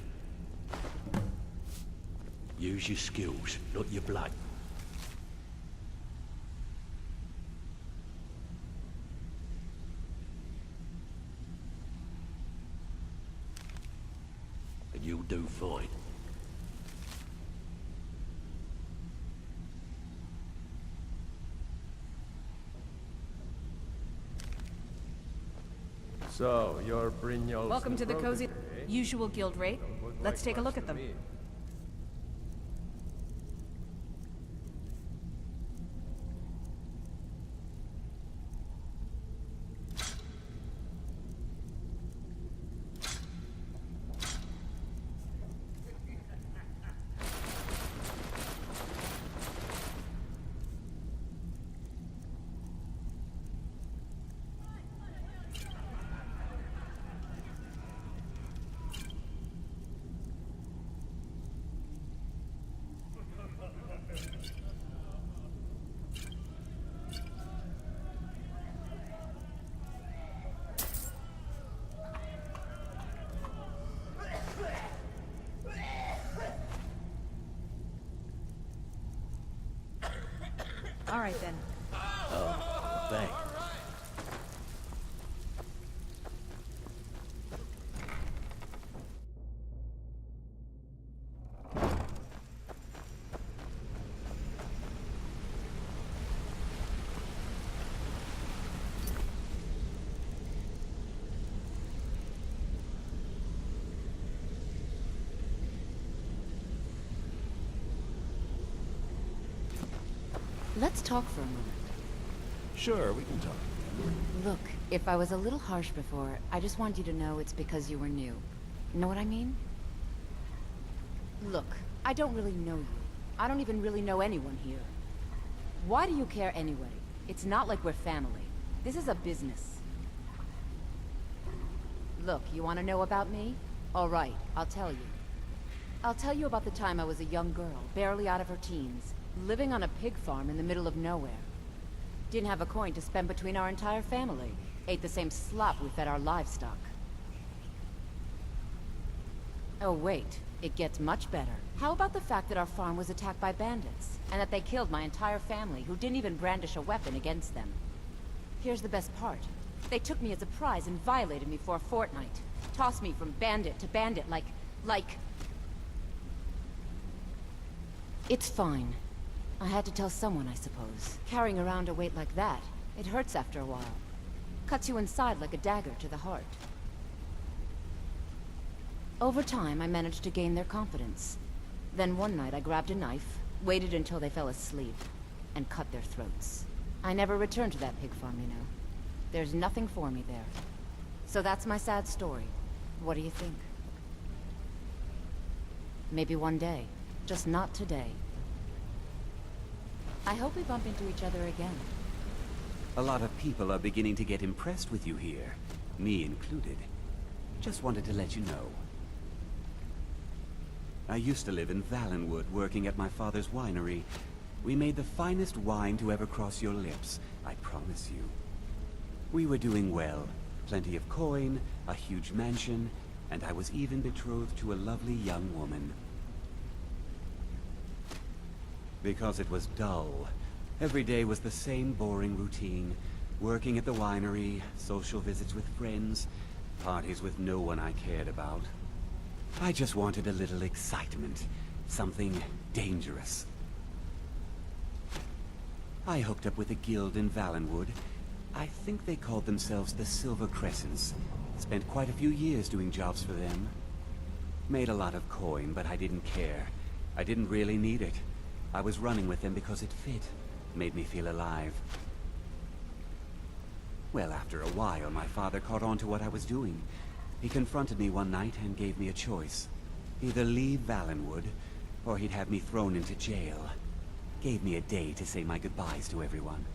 Use your skills, not your blood. And you'll do fine. So, you're Brynjolf's Welcome to the cozy... protege? Usual guild rate. Let's take a look at them. All right, then. Oh, thanks. Let's talk for a moment. Sure, we can talk. Look, if I was a little harsh before, I just want you to know it's because you were new. Know what I mean? Look, I don't really know you. I don't even really know anyone here. Why do you care anyway? It's not like we're family. This is a business. Look, you want to know about me? All right, I'll tell you. I'll tell you about the time I was a young girl, barely out of her teens, living on a pig farm in the middle of nowhere. Didn't have a coin to spend between our entire family. Ate the same slop we fed our livestock. Oh wait, it gets much better. How about the fact that our farm was attacked by bandits, and that they killed my entire family who didn't even brandish a weapon against them? Here's the best part. They took me as a prize and violated me for a fortnight. Tossed me from bandit to bandit like... It's fine. I had to tell someone, I suppose. Carrying around a weight like that, it hurts after a while. Cuts you inside like a dagger to the heart. Over time, I managed to gain their confidence. Then one night I grabbed a knife, waited until they fell asleep, and cut their throats. I never returned to that pig farm, you know. There's nothing for me there. So that's my sad story. What do you think? Maybe one day. Just not today. I hope we bump into each other again. A lot of people are beginning to get impressed with you here, me included. Just wanted to let you know. I used to live in Valenwood, working at my father's winery. We made the finest wine to ever cross your lips, I promise you. We were doing well. Plenty of coin, a huge mansion, and I was even betrothed to a lovely young woman. Because it was dull. Every day was the same boring routine. Working at the winery, social visits with friends, parties with no one I cared about. I just wanted a little excitement. Something dangerous. I hooked up with a guild in Valenwood. I think they called themselves the Silver Crescents. Spent quite a few years doing jobs for them. Made a lot of coin, but I didn't care. I didn't really need it. I was running with them because it fit. Made me feel alive. Well, after a while, my father caught on to what I was doing. He confronted me one night and gave me a choice. Either leave Valenwood, or he'd have me thrown into jail. Gave me a day to say my goodbyes to everyone.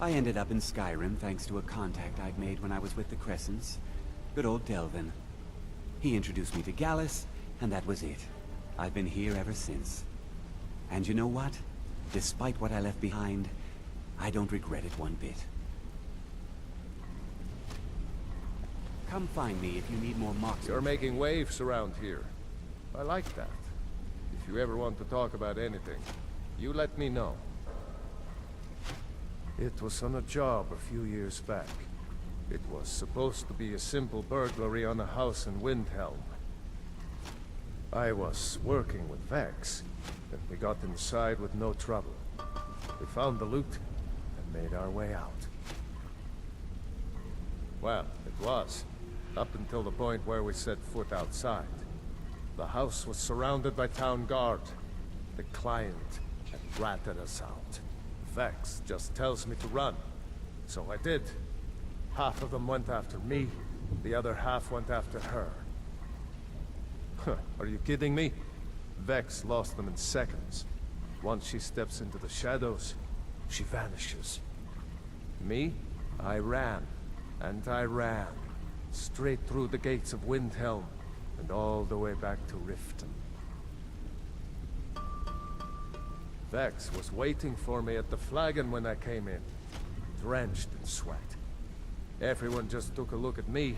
I ended up in Skyrim thanks to a contact I'd made when I was with the Crescents. Good old Delvin. He introduced me to Gallus, and that was it. I've been here ever since. And you know what? Despite what I left behind, I don't regret it one bit. Come find me if you need more marks. You're making waves around here. I like that. If you ever want to talk about anything, you let me know. It was on a job a few years back. It was supposed to be a simple burglary on a house in Windhelm. I was working with Vex, and we got inside with no trouble. We found the loot, and made our way out. Well, it was, up until the point where we set foot outside. The house was surrounded by town guard. The client had ratted us out. Vex just tells me to run, so I did. Half of them went after me, the other half went after her. Huh, are you kidding me? Vex lost them in seconds. Once she steps into the shadows, she vanishes. Me? I ran, and I ran, straight through the gates of Windhelm, and all the way back to Riften. Vex was waiting for me at the flagon when I came in, drenched in sweat. Everyone just took a look at me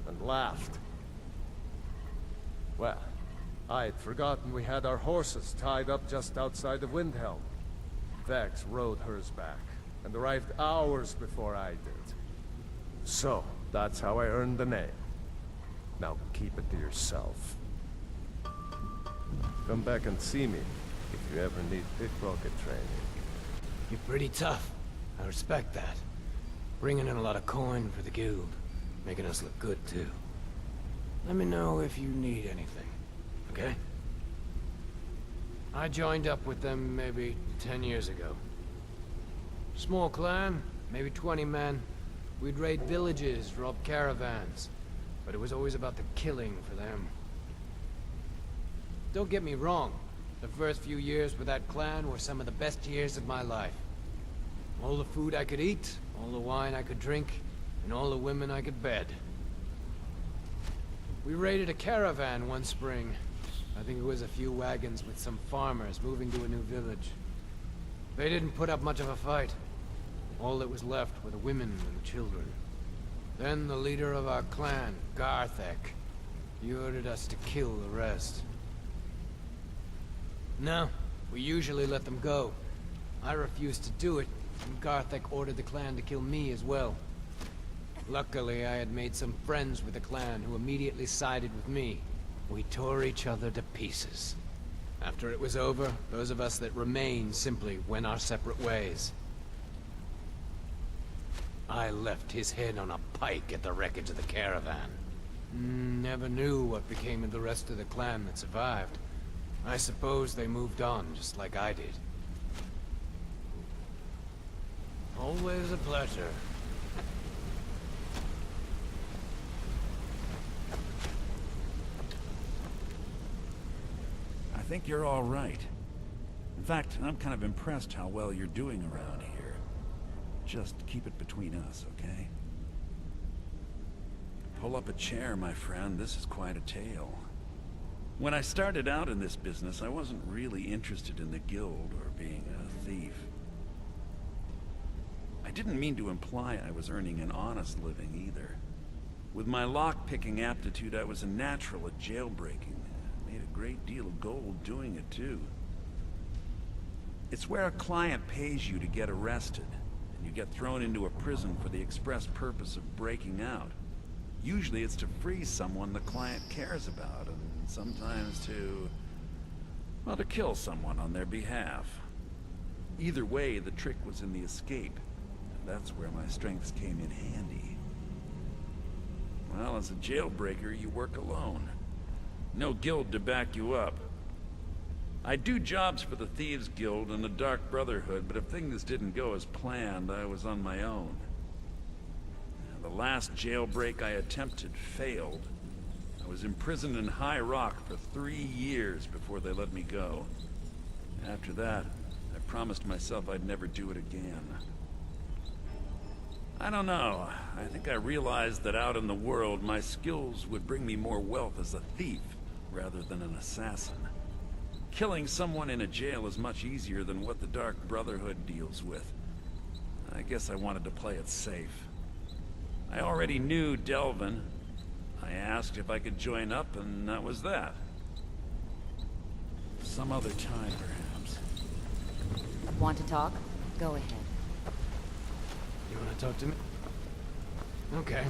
and laughed. Well, I'd forgotten we had our horses tied up just outside of Windhelm. Vex rode hers back, and arrived hours before I did. So, that's how I earned the name. Now keep it to yourself. Come back and see me if you ever need pickpocket training. You're pretty tough. I respect that. Bringing in a lot of coin for the guild. Making us look good, too. Let me know if you need anything, okay? I joined up with them maybe 10 years ago. Small clan, maybe 20 men. We'd raid villages, rob caravans. But it was always about the killing for them. Don't get me wrong. The first few years with that clan were some of the best years of my life. All the food I could eat, all the wine I could drink, and all the women I could bed. We raided a caravan one spring. I think it was a few wagons with some farmers moving to a new village. They didn't put up much of a fight. All that was left were the women and the children. Then the leader of our clan, Garthek, he ordered us to kill the rest. No, we usually let them go. I refused to do it, and Garthek ordered the clan to kill me as well. Luckily, I had made some friends with the clan who immediately sided with me. We tore each other to pieces. After it was over, those of us that remained simply went our separate ways. I left his head on a pike at the wreckage of the caravan. Never knew what became of the rest of the clan that survived. I suppose they moved on, just like I did. Always a pleasure. I think you're all right. In fact, I'm kind of impressed how well you're doing around here. Just keep it between us, okay? Pull up a chair, my friend. This is quite a tale. When I started out in this business, I wasn't really interested in the guild or being a thief. I didn't mean to imply I was earning an honest living either. With my lock-picking aptitude, I was a natural at jailbreaking. I made a great deal of gold doing it, too. It's where a client pays you to get arrested, and you get thrown into a prison for the express purpose of breaking out. Usually it's to free someone the client cares about, and sometimes well, to kill someone on their behalf. Either way, the trick was in the escape, and that's where my strengths came in handy. Well, as a jailbreaker, you work alone. No guild to back you up. I do jobs for the Thieves Guild and the Dark Brotherhood, but if things didn't go as planned, I was on my own. The last jailbreak I attempted failed. I was imprisoned in High Rock for 3 years before they let me go. After that, I promised myself I'd never do it again. I don't know. I think I realized that out in the world, my skills would bring me more wealth as a thief, rather than an assassin. Killing someone in a jail is much easier than what the Dark Brotherhood deals with. I guess I wanted to play it safe. I already knew Delvin. I asked if I could join up, and that was that. Some other time, perhaps. Want to talk? Go ahead. You want to talk to me? Okay.